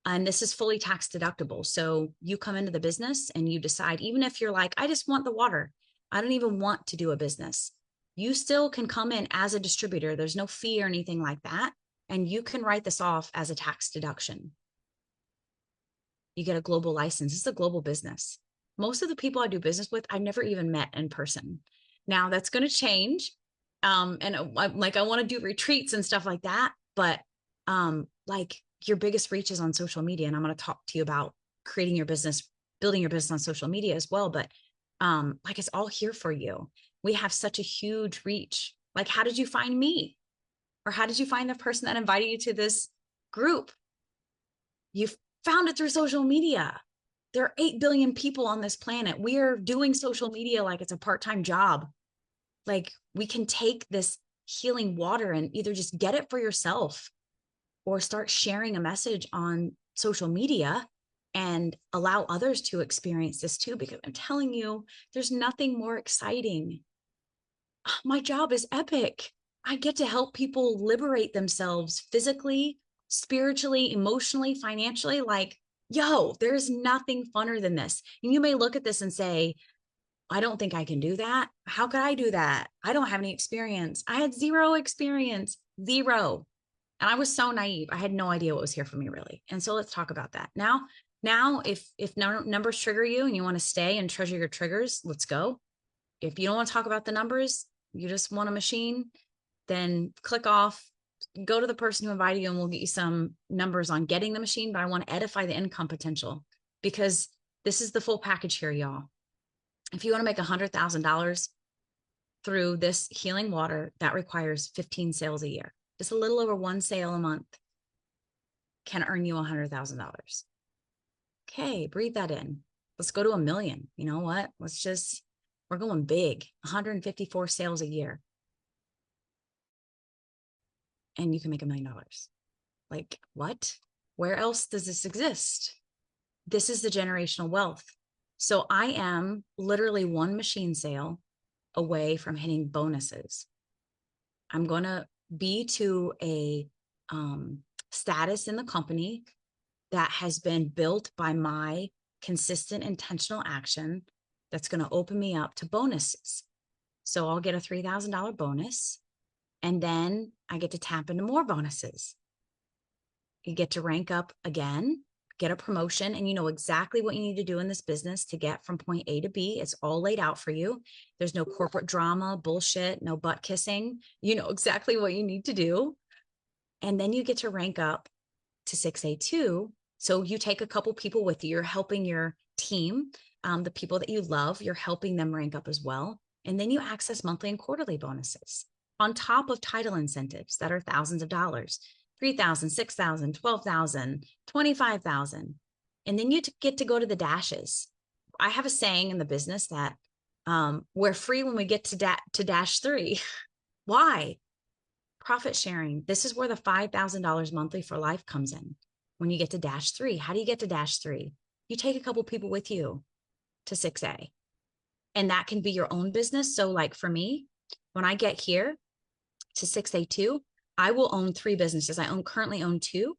And this is fully tax deductible. So you come into the business and you decide, even if you're like, I just want the water, I don't even want to do a business, you still can come in as a distributor. There's no fee or anything like that. And you can write this off as a tax deduction. You get a global license. It's a global business. Most of the people I do business with, I've never even met in person. Now that's going to change. And I want to do retreats and stuff like that. But like your biggest reach is on social media. And I'm going to talk to you about creating your business, building your business on social media as well. But like it's all here for you. We have such a huge reach. Like, how did you find me? Or how did you find the person that invited you to this group? You found it through social media. There are 8 billion people on this planet. We are doing social media like it's a part-time job. Like we can take this healing water and either just get it for yourself or start sharing a message on social media and allow others to experience this too, because I'm telling you, there's nothing more exciting. My job is epic. I get to help people liberate themselves physically, spiritually, emotionally, financially. Like, yo, there's nothing funner than this. And you may look at this and say, I don't think I can do that. How could I do that? I don't have any experience. I had zero experience, zero. And I was so naive. I had no idea what was here for me really. And so let's talk about that. Now, if numbers trigger you and you want to stay and treasure your triggers, let's go. If you don't want to talk about the numbers, you just want a machine, then click off, go to the person who invited you and we'll get you some numbers on getting the machine. But I want to edify the income potential because this is the full package here, y'all. If you want to make $100,000 through this healing water, that requires 15 sales a year. Just a little over one sale a month can earn you $100,000. Okay, breathe that in. Let's go to 1 million. You know what? We're going big, 154 sales a year. And you can make $1 million. Like what? Where else does this exist? This is the generational wealth. So I am literally one machine sale away from hitting bonuses. I'm going to be to a status in the company that has been built by my consistent intentional action that's going to open me up to bonuses. So I'll get a $3,000 bonus and then I get to tap into more bonuses. You get to rank up again, get a promotion, and you know exactly what you need to do in this business to get from point A to B. It's all laid out for you. There's no corporate drama, bullshit, no butt kissing. You know exactly what you need to do. And then you get to rank up to 6A2. So you take a couple people with you. You're helping your team, the people that you love, you're helping them rank up as well. And then you access monthly and quarterly bonuses on top of title incentives that are thousands of dollars. 3,000, 6,000, 12,000, 25,000. And then you get to go to the dashes. I have a saying in the business that we're free when we get to dash 3. Why? Profit sharing. This is where the $5,000 monthly for life comes in. When you get to dash 3, how do you get to dash 3? You take a couple people with you to 6A. And that can be your own business. So like for me, when I get here to 6A2, I will own 3 businesses. I currently own 2.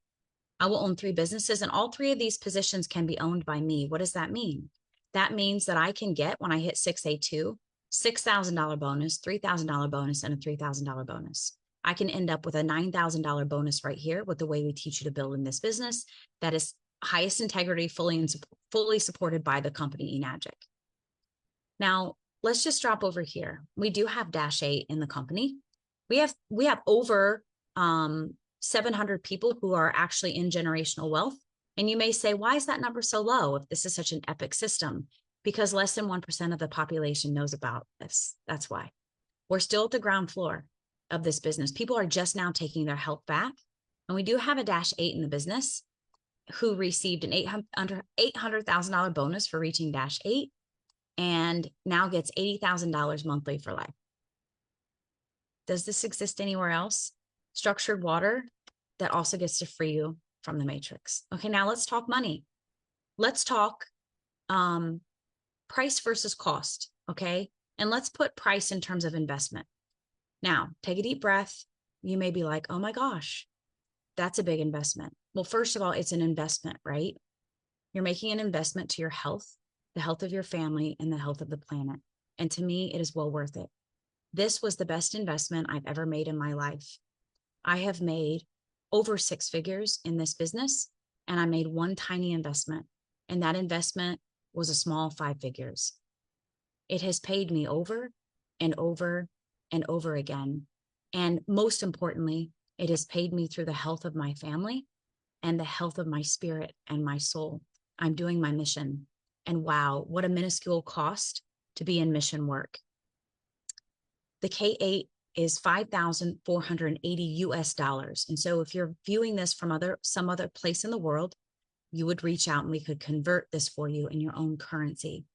I will own 3 businesses, and all 3 of these positions can be owned by me. What does that mean? That means that I can get, when I hit 6A2, $6,000 bonus, $3,000 bonus, and a $3,000 bonus. I can end up with a $9,000 bonus right here with the way we teach you to build in this business that is highest integrity, fully supported by the company eNagic. Now, let's just drop over here. We do have dash 8 in the company. We have over 700 people who are actually in generational wealth. And you may say, why is that number so low if this is such an epic system? Because less than 1% of the population knows about this. That's why. We're still at the ground floor of this business. People are just now taking their health back. And we do have a dash 8 in the business who received an $800,000 bonus for reaching dash 8 and now gets $80,000 monthly for life. Does this exist anywhere else? Structured water that also gets to free you from the matrix. Okay, now let's talk money. Let's talk price versus cost, okay? And let's put price in terms of investment. Now, take a deep breath. You may be like, oh my gosh, that's a big investment. Well, first of all, it's an investment, right? You're making an investment to your health, the health of your family, and the health of the planet. And to me, it is well worth it. This was the best investment I've ever made in my life. I have made over 6 figures in this business, and I made one tiny investment. And that investment was a small 5 figures. It has paid me over and over and over again. And most importantly, it has paid me through the health of my family and the health of my spirit and my soul. I'm doing my mission. And wow, what a minuscule cost to be in mission work. The K8 is 5,480 US dollars. And so if you're viewing this from some other place in the world, you would reach out and we could convert this for you in your own currency.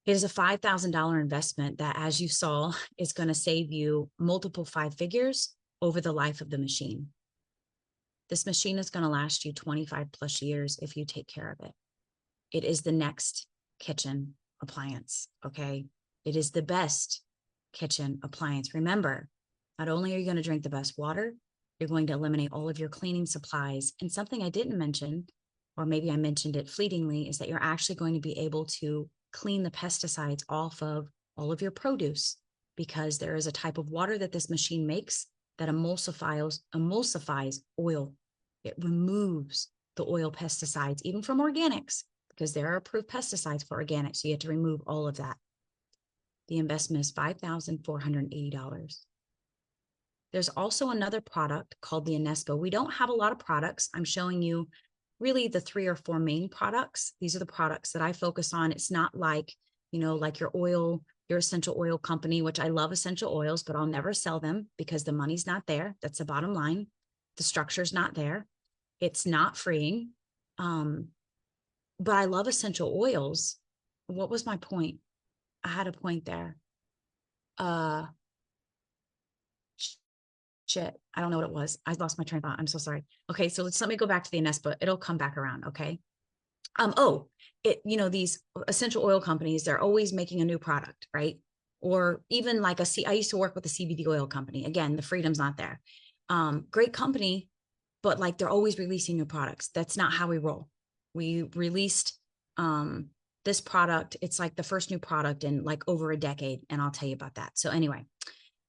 It is a $5,000 investment that, as you saw, is going to save you multiple 5 figures over the life of the machine. This machine is going to last you 25 plus years if you take care of it. It is the next kitchen appliance, okay? It is the best kitchen appliance. Remember, not only are you going to drink the best water, you're going to eliminate all of your cleaning supplies. And something I didn't mention, or maybe I mentioned it fleetingly, is that you're actually going to be able to clean the pesticides off of all of your produce, because there is a type of water that this machine makes that emulsifies oil. It removes the oil pesticides, even from organics, because there are approved pesticides for organics. So you have to remove all of that. The investment is $5,480. There's also another product called the Inespa. We don't have a lot of products. I'm showing you really the 3 or 4 main products. These are the products that I focus on. It's not like, like your essential oil company, which I love essential oils, but I'll never sell them because the money's not there. That's the bottom line. The structure's not there. It's not freeing. But I love essential oils. What was my point? I had a point there. Shit, I don't know what it was. I lost my train of thought. I'm so sorry. Okay, so let me go back to the Inespa. It'll come back around, okay? These essential oil companies, they're always making a new product, right? Or even like I used to work with a CBD oil company. Again, the freedom's not there. Great company, but like they're always releasing new products. That's not how we roll. We released this product. It's like the first new product in like over a decade, and I'll tell you about that. So anyway,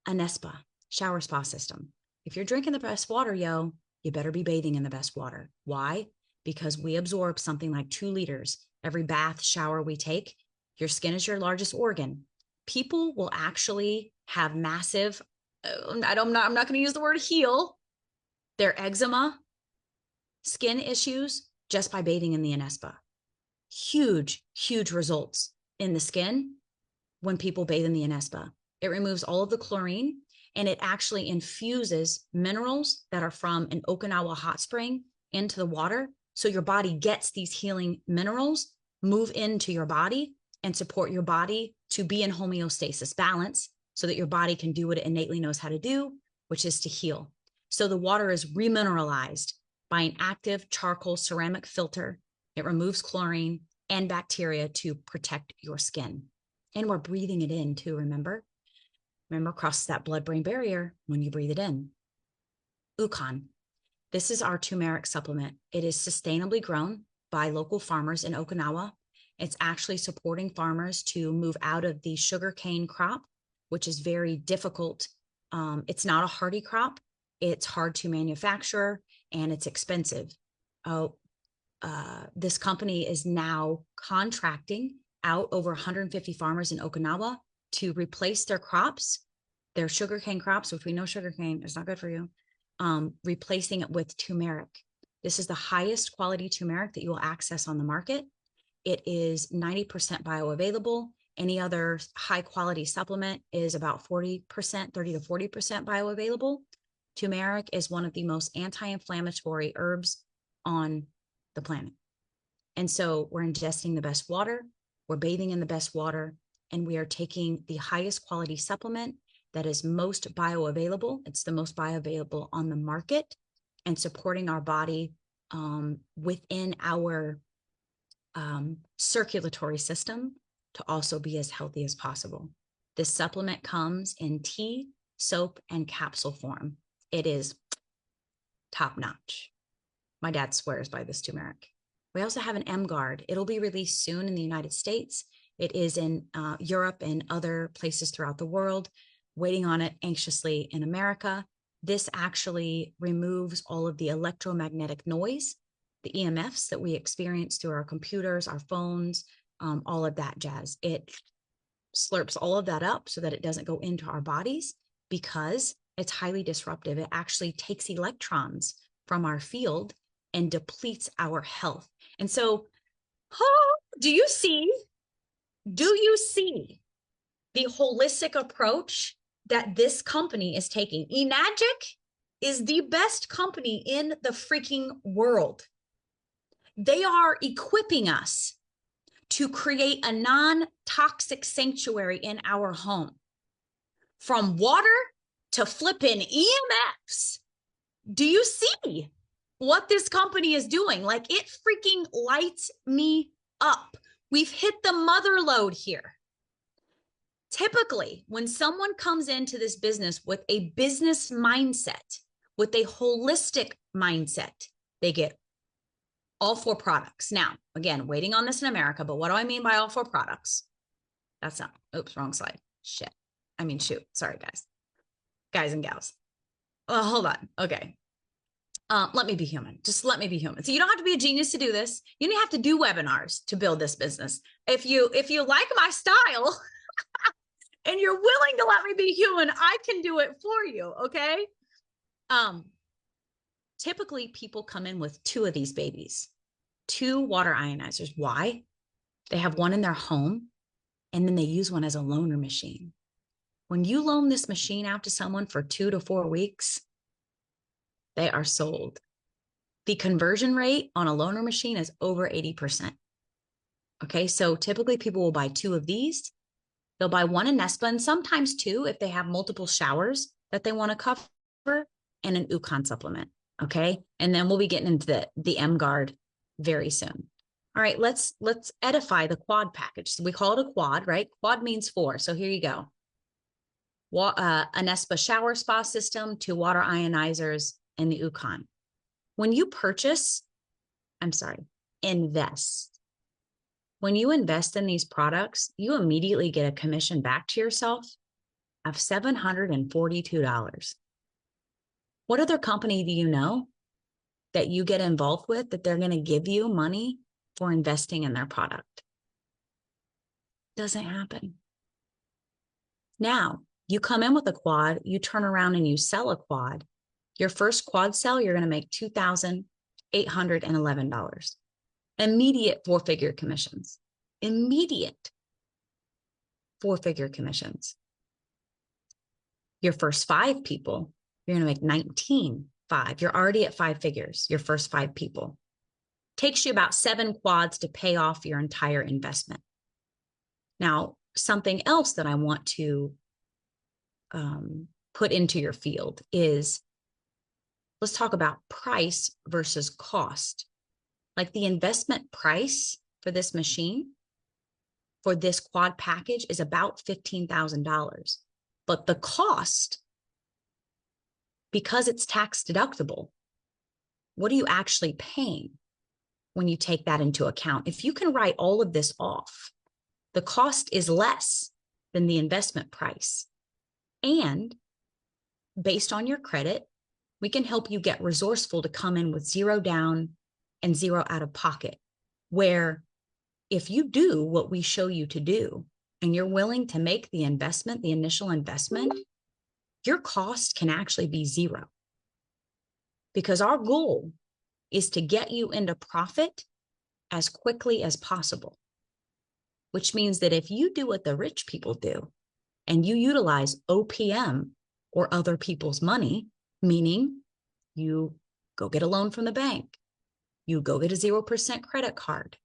Inespa shower spa system. If you're drinking the best water, you better be bathing in the best water. Why? Because we absorb something like 2 liters every bath shower we take. Your skin is your largest organ. People will actually have massive, I'm not going to use the word heal, their eczema, skin issues just by bathing in the Inespa. Huge, huge results in the skin when people bathe in the Inespa. It removes all of the chlorine, and it actually infuses minerals that are from an Okinawa hot spring into the water. So your body gets these healing minerals, move into your body, and support your body to be in homeostasis, balance, so that your body can do what it innately knows how to do, which is to heal. So the water is remineralized by an active charcoal ceramic filter. It removes chlorine and bacteria to protect your skin. And we're breathing it in too, remember? Remember, crosses that blood-brain barrier when you breathe it in. Ukon. This is our turmeric supplement. It is sustainably grown by local farmers in Okinawa. It's actually supporting farmers to move out of the sugarcane crop, which is very difficult. It's not a hardy crop. It's hard to manufacture and it's expensive. This company is now contracting out over 150 farmers in Okinawa to replace their crops, their sugarcane crops, which we know sugarcane is not good for you, replacing it with turmeric. This is the highest quality turmeric that you will access on the market. It is 90% bioavailable. Any other high quality supplement is about 40%, 30 to 40% bioavailable. Turmeric is one of the most anti-inflammatory herbs on the planet. And so we're ingesting the best water, we're bathing in the best water, and we are taking the highest quality supplement that is most bioavailable. It's the most bioavailable on the market, and supporting our body within our circulatory system to also be as healthy as possible. This supplement comes in tea, soap, and capsule form. It is top notch. My dad swears by this turmeric. We also have an M-Guard. It'll be released soon in the United States. It is in Europe and other places throughout the world, waiting on it anxiously in America. This actually removes all of the electromagnetic noise, the EMFs that we experience through our computers, our phones, all of that jazz. It slurps all of that up so that it doesn't go into our bodies because it's highly disruptive. It actually takes electrons from our field and depletes our health. And so, do you see the holistic approach that this company is taking? Enagic is the best company in the freaking world. They are equipping us to create a non-toxic sanctuary in our home. From water to flipping EMFs. Do you see what this company is doing? Like, it freaking lights me up. We've hit the mother lode here. Typically, when someone comes into this business with a business mindset, with a holistic mindset, they get all 4 products. Now, again, waiting on this in America, but what do I mean by all 4 products? That's not, oops, wrong slide. Shit. I mean, shoot. Sorry, guys and gals. Well, hold on. Okay. Let me be human. Just let me be human. So you don't have to be a genius to do this. You don't have to do webinars to build this business. If you like my style and you're willing to let me be human, I can do it for you. Okay. Typically people come in with 2 of these babies, 2 water ionizers. Why? They have one in their home and then they use one as a loaner machine. When you loan this machine out to someone for 2 to 4 weeks, they are sold. The conversion rate on a loaner machine is over 80%. Okay, so typically people will buy 2 of these. They'll buy 1 Anespa and sometimes 2 if they have multiple showers that they want to cover, and an UConn supplement. Okay, and then we'll be getting into the M-Guard very soon. All right, let's edify the quad package. So we call it a quad, right? Quad means 4. So here you go. Anespa shower spa system, 2 water ionizers, and the UConn. When you invest. When you invest in these products, you immediately get a commission back to yourself of $742. What other company do you know that you get involved with that they're going to give you money for investing in their product? Doesn't happen. Now, you come in with a quad, you turn around and you sell a quad. Your first quad sell, you're going to make $2,811. Immediate 4-figure commissions. Immediate 4-figure commissions. Your first 5 people, you're going to make 19.5. You're already at 5 figures, your first 5 people. Takes you about 7 quads to pay off your entire investment. Now, something else that I want to put into your field is, let's talk about price versus cost. Like the investment price for this machine, for this quad package, is about $15,000. But the cost, because it's tax deductible, what are you actually paying when you take that into account? If you can write all of this off, the cost is less than the investment price. And based on your credit, we can help you get resourceful to come in with 0 down and 0 out of pocket, where if you do what we show you to do and you're willing to make the investment, the initial investment, your cost can actually be 0. Because our goal is to get you into profit as quickly as possible, which means that if you do what the rich people do and you utilize OPM or other people's money, meaning you go get a loan from the bank, you go get a 0% credit card,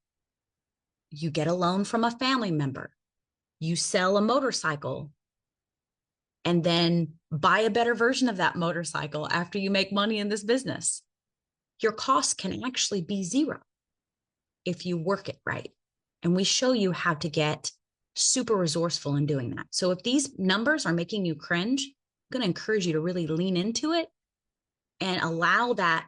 you get a loan from a family member, you sell a motorcycle, and then buy a better version of that motorcycle after you make money in this business, your cost can actually be 0 if you work it right. And we show you how to get super resourceful in doing that. So if these numbers are making you cringe, I'm going to encourage you to really lean into it and allow that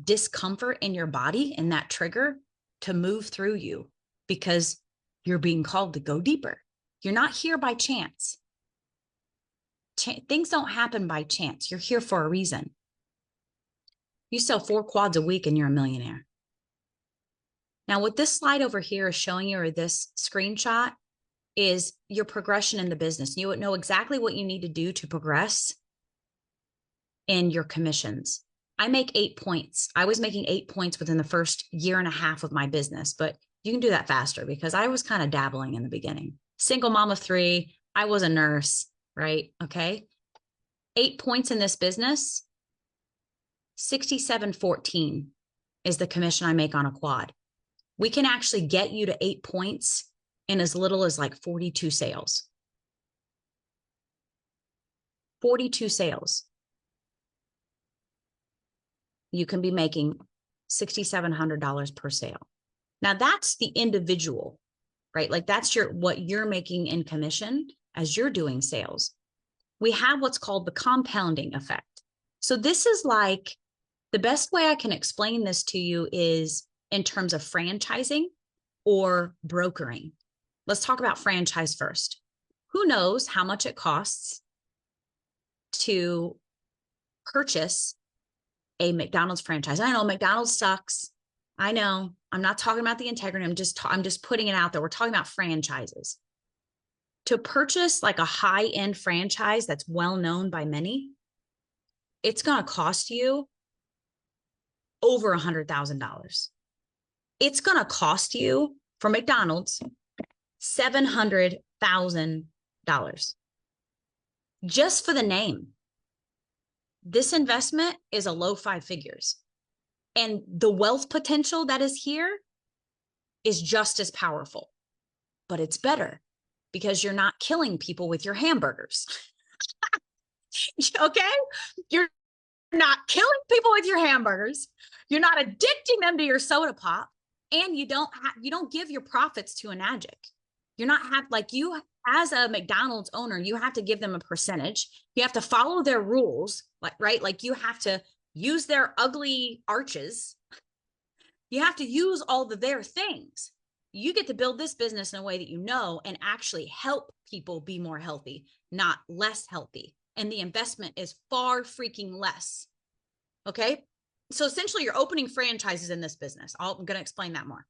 discomfort in your body and that trigger to move through you because you're being called to go deeper. You're not here by chance. Things don't happen by chance. You're here for a reason. You sell 4 quads a week and you're a millionaire. Now, what this slide over here is showing you, or this screenshot, is your progression in the business. You would know exactly what you need to do to progress in your commissions. I make 8 points. I was making 8 points within the first year and a half of my business, but you can do that faster because I was kind of dabbling in the beginning. Single mom of 3. I was a nurse, right? Okay. 8 points in this business, 67.14 is the commission I make on a quad. We can actually get you to 8 points in as little as like 42 sales. 42 sales. You can be making $6,700 per sale. Now that's the individual, right? Like that's what you're making in commission as you're doing sales. We have what's called the compounding effect. So this is like, the best way I can explain this to you is in terms of franchising or brokering. Let's talk about franchise first. Who knows how much it costs to purchase a McDonald's franchise? I know McDonald's sucks. I know. I'm not talking about the integrity. I'm just putting it out there. We're talking about franchises. To purchase like a high-end franchise that's well known by many, it's going to cost you over $100,000. It's going to cost you, for McDonald's, $700,000 just for the name. This investment is a low 5 figures. And the wealth potential that is here is just as powerful, but it's better because you're not killing people with your hamburgers. Okay? You're not killing people with your hamburgers. You're not addicting them to your soda pop, and you don't give your profits to a Enagic. You're not you as a McDonald's owner, you have to give them a percentage. You have to follow their rules, right? Like you have to use their ugly arches. You have to use all of their things. You get to build this business in a way that you know and actually help people be more healthy, not less healthy. And the investment is far freaking less. Okay. So essentially you're opening franchises in this business. I'm going to explain that more.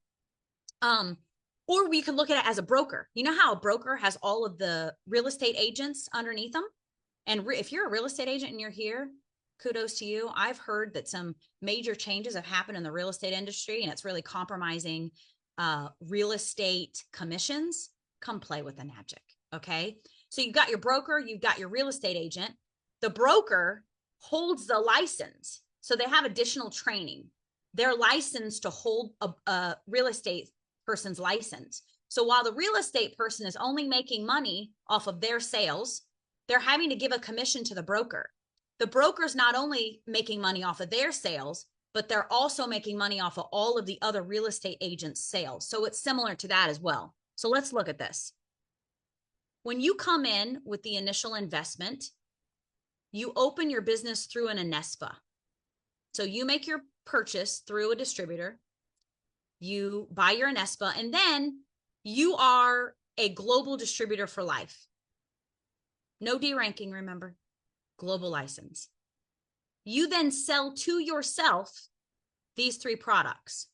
Or we could look at it as a broker. You know how a broker has all of the real estate agents underneath them? And if you're a real estate agent and you're here, kudos to you. I've heard that some major changes have happened in the real estate industry, and it's really compromising real estate commissions. Come play with Enagic. Okay. So you've got your broker, you've got your real estate agent. The broker holds the license. So they have additional training. They're licensed to hold a real estate person's license. So while the real estate person is only making money off of their sales, they're having to give a commission to the broker. The broker's not only making money off of their sales, but they're also making money off of all of the other real estate agents' sales. So it's similar to that as well. So let's look at this. When you come in with the initial investment, you open your business through an INESPA. So you make your purchase through a distributor, you buy your INESPA, and then you are a global distributor for life. No deranking, remember, global license. You then sell to yourself these 3 products: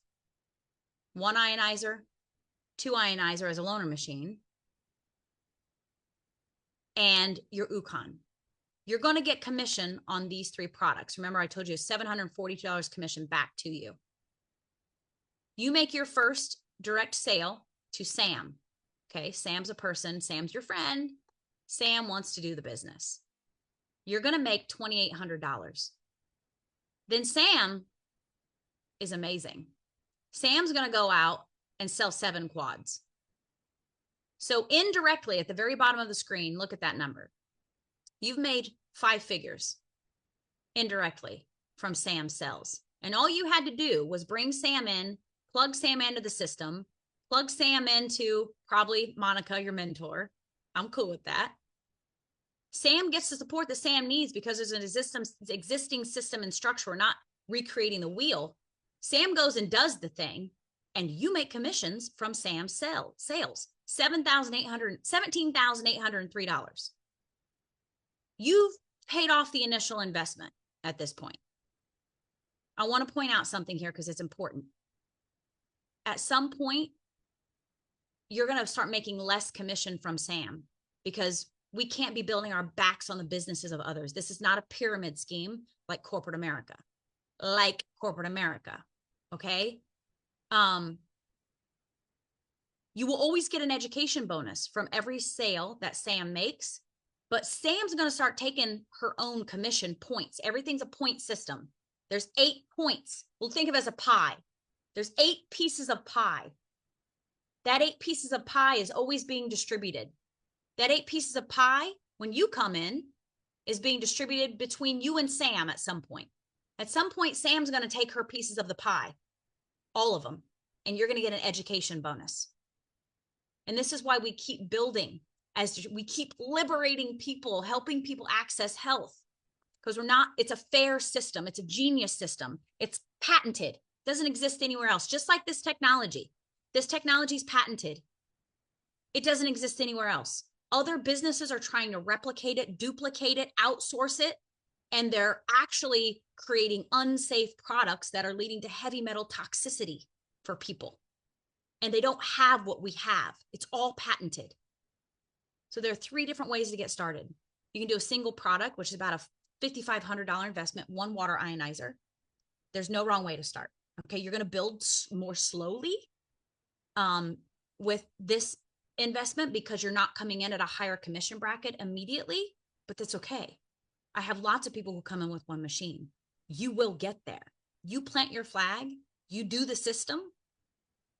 1 ionizer, 2 ionizer as a loaner machine, and your Ukon. You're going to get commission on these 3 products. Remember, I told you $742 commission back to you. You make your first direct sale to Sam. Okay, Sam's a person. Sam's your friend. Sam wants to do the business. You're going to make $2,800. Then Sam is amazing. Sam's going to go out and sell 7 quads. So indirectly at the very bottom of the screen, look at that number. You've made 5 figures indirectly from Sam's sales. And all you had to do was bring Sam in, plug Sam into the system, plug Sam into probably Monica, your mentor. I'm cool with that. Sam gets the support that Sam needs because there's an existing system and structure. recreating the wheel. Sam goes and does the thing, and you make commissions from Sam's sales. $17,803. You've paid off the initial investment at this point. I want to point out something here because it's important. At some point, you're going to start making less commission from Sam because we can't be building our backs on the businesses of others. This is not a pyramid scheme like corporate America. Okay. You will always get an education bonus from every sale that Sam makes, but Sam's going to start taking her own commission points. Everything's a point system. There's 8 points. We'll think of it as a pie. There's 8 pieces of pie. That 8 pieces of pie is always being distributed. That 8 pieces of pie, when you come in, is being distributed between you and Sam at some point. At some point, Sam's going to take her pieces of the pie, all of them, and you're going to get an education bonus. And this is why we keep building, as we keep liberating people, helping people access health. Because it's a fair system. It's a genius system. It's patented. Doesn't exist anywhere else. Just like this technology. This technology is patented. It doesn't exist anywhere else. Other businesses are trying to replicate it, duplicate it, outsource it, and they're actually creating unsafe products that are leading to heavy metal toxicity for people. And they don't have what we have. It's all patented. So there are 3 different ways to get started. You can do a single product, which is about a $5,500 investment, 1 water ionizer. There's no wrong way to start. Okay, you're going to build more slowly with this investment because you're not coming in at a higher commission bracket immediately, but that's okay. I have lots of people who come in with 1 machine. You will get there. You plant your flag, you do the system,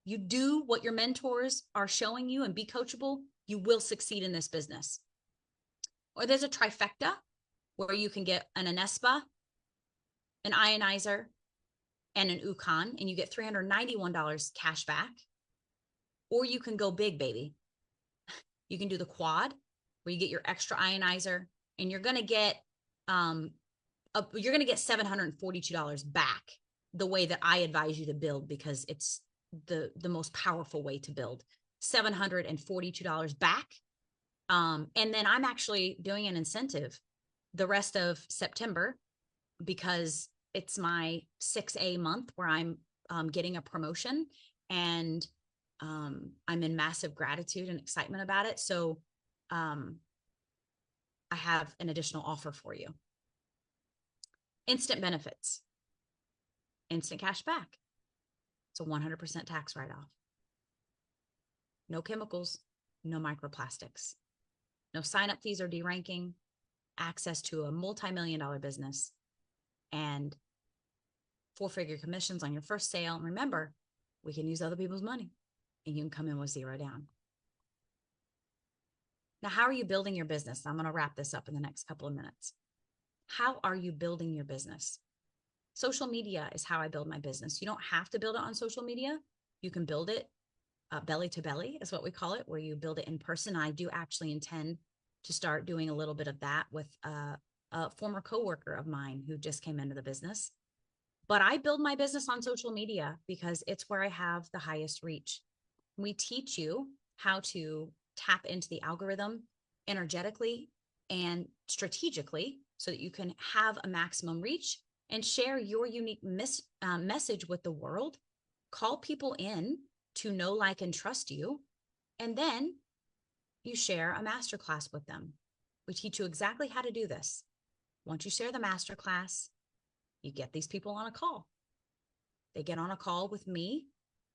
you do what your mentors are showing you and be coachable, you will succeed in this business. Or there's a trifecta where you can get an Anespa, an ionizer, and an UConn, and you get $391 cash back. Or you can go big, baby. You can do the quad, where you get your extra ionizer, and you're gonna get $742 back the way that I advise you to build, because it's the most powerful way to build. $742 back. And then I'm actually doing an incentive the rest of September because it's my 6A month where I'm getting a promotion, and I'm in massive gratitude and excitement about it. So I have an additional offer for you. Instant benefits, instant cash back. It's a 100% tax write-off. No chemicals, no microplastics, no sign-up fees or deranking, access to a multi-million-dollar business, and 4-figure commissions on your first sale. And remember, we can use other people's money, and you can come in with 0 down. Now, how are you building your business? I'm going to wrap this up in the next couple of minutes. How are you building your business? Social media is how I build my business. You don't have to build it on social media. You can build it belly to belly is what we call it, where you build it in person. I do actually intend to start doing a little bit of that with a former coworker of mine who just came into the business. But I build my business on social media because it's where I have the highest reach. We teach you how to tap into the algorithm energetically and strategically so that you can have a maximum reach and share your unique message with the world. Call people in to know, like, and trust you. And then you share a masterclass with them. We teach you exactly how to do this. Once you share the masterclass, you get these people on a call. They get on a call with me,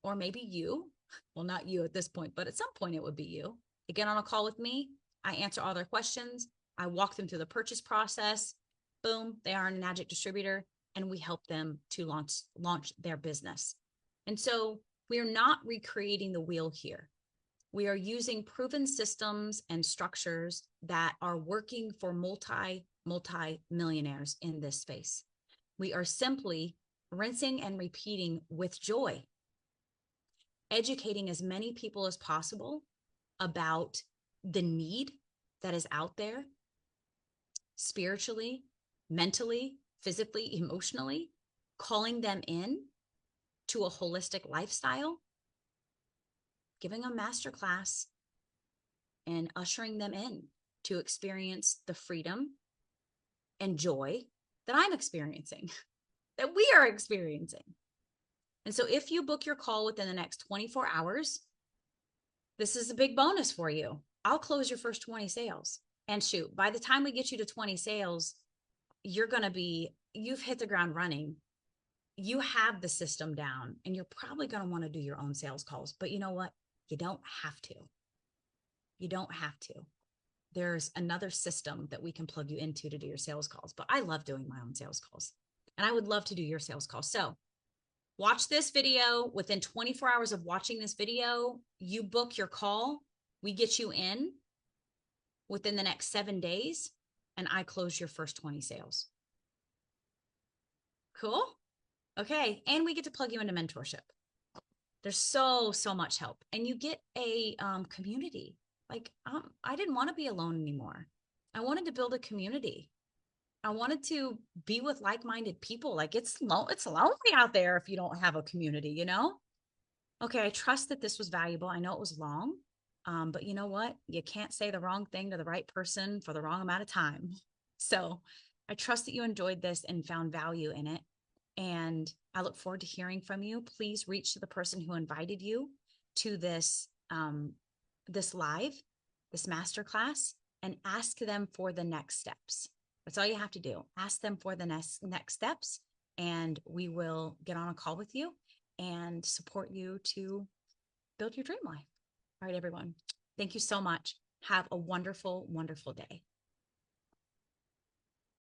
or maybe you. Well, not you at this point, but at some point it would be you. They get on a call with me. I answer all their questions. I walk them through the purchase process. Boom, they are an Enagic distributor, and we help them to launch their business. And so we are not recreating the wheel here. We are using proven systems and structures that are working for multi-millionaires in this space. We are simply rinsing and repeating with joy, educating as many people as possible about the need that is out there, spiritually, mentally, physically, emotionally, calling them in to a holistic lifestyle, giving a masterclass, and ushering them in to experience the freedom and joy that I'm experiencing, that we are experiencing. And so if you book your call within the next 24 hours, this is a big bonus for you. I'll close your first 20 sales. And shoot, by the time we get you to 20 sales, you've hit the ground running. You have the system down, and you're probably going to want to do your own sales calls. But you know what? You don't have to. You don't have to. There's another system that we can plug you into to do your sales calls. But I love doing my own sales calls, and I would love to do your sales calls. So watch this video. Within 24 hours of watching this video, you book your call. We get you in within the next 7 days, and I close your first 20 sales. Cool? Okay. And we get to plug you into mentorship. There's so much help. And you get a community. Like, I didn't want to be alone anymore. I wanted to build a community. I wanted to be with like-minded people. Like, it's lonely out there if you don't have a community, you know? Okay, I trust that this was valuable. I know it was long, but you know what? You can't say the wrong thing to the right person for the wrong amount of time. So I trust that you enjoyed this and found value in it. And I look forward to hearing from you. Please reach to the person who invited you to this masterclass, and ask them for the next steps. That's all you have to do. Ask them for the next steps, and we will get on a call with you and support you to build your dream life. All right, everyone. Thank you so much. Have a wonderful, wonderful day.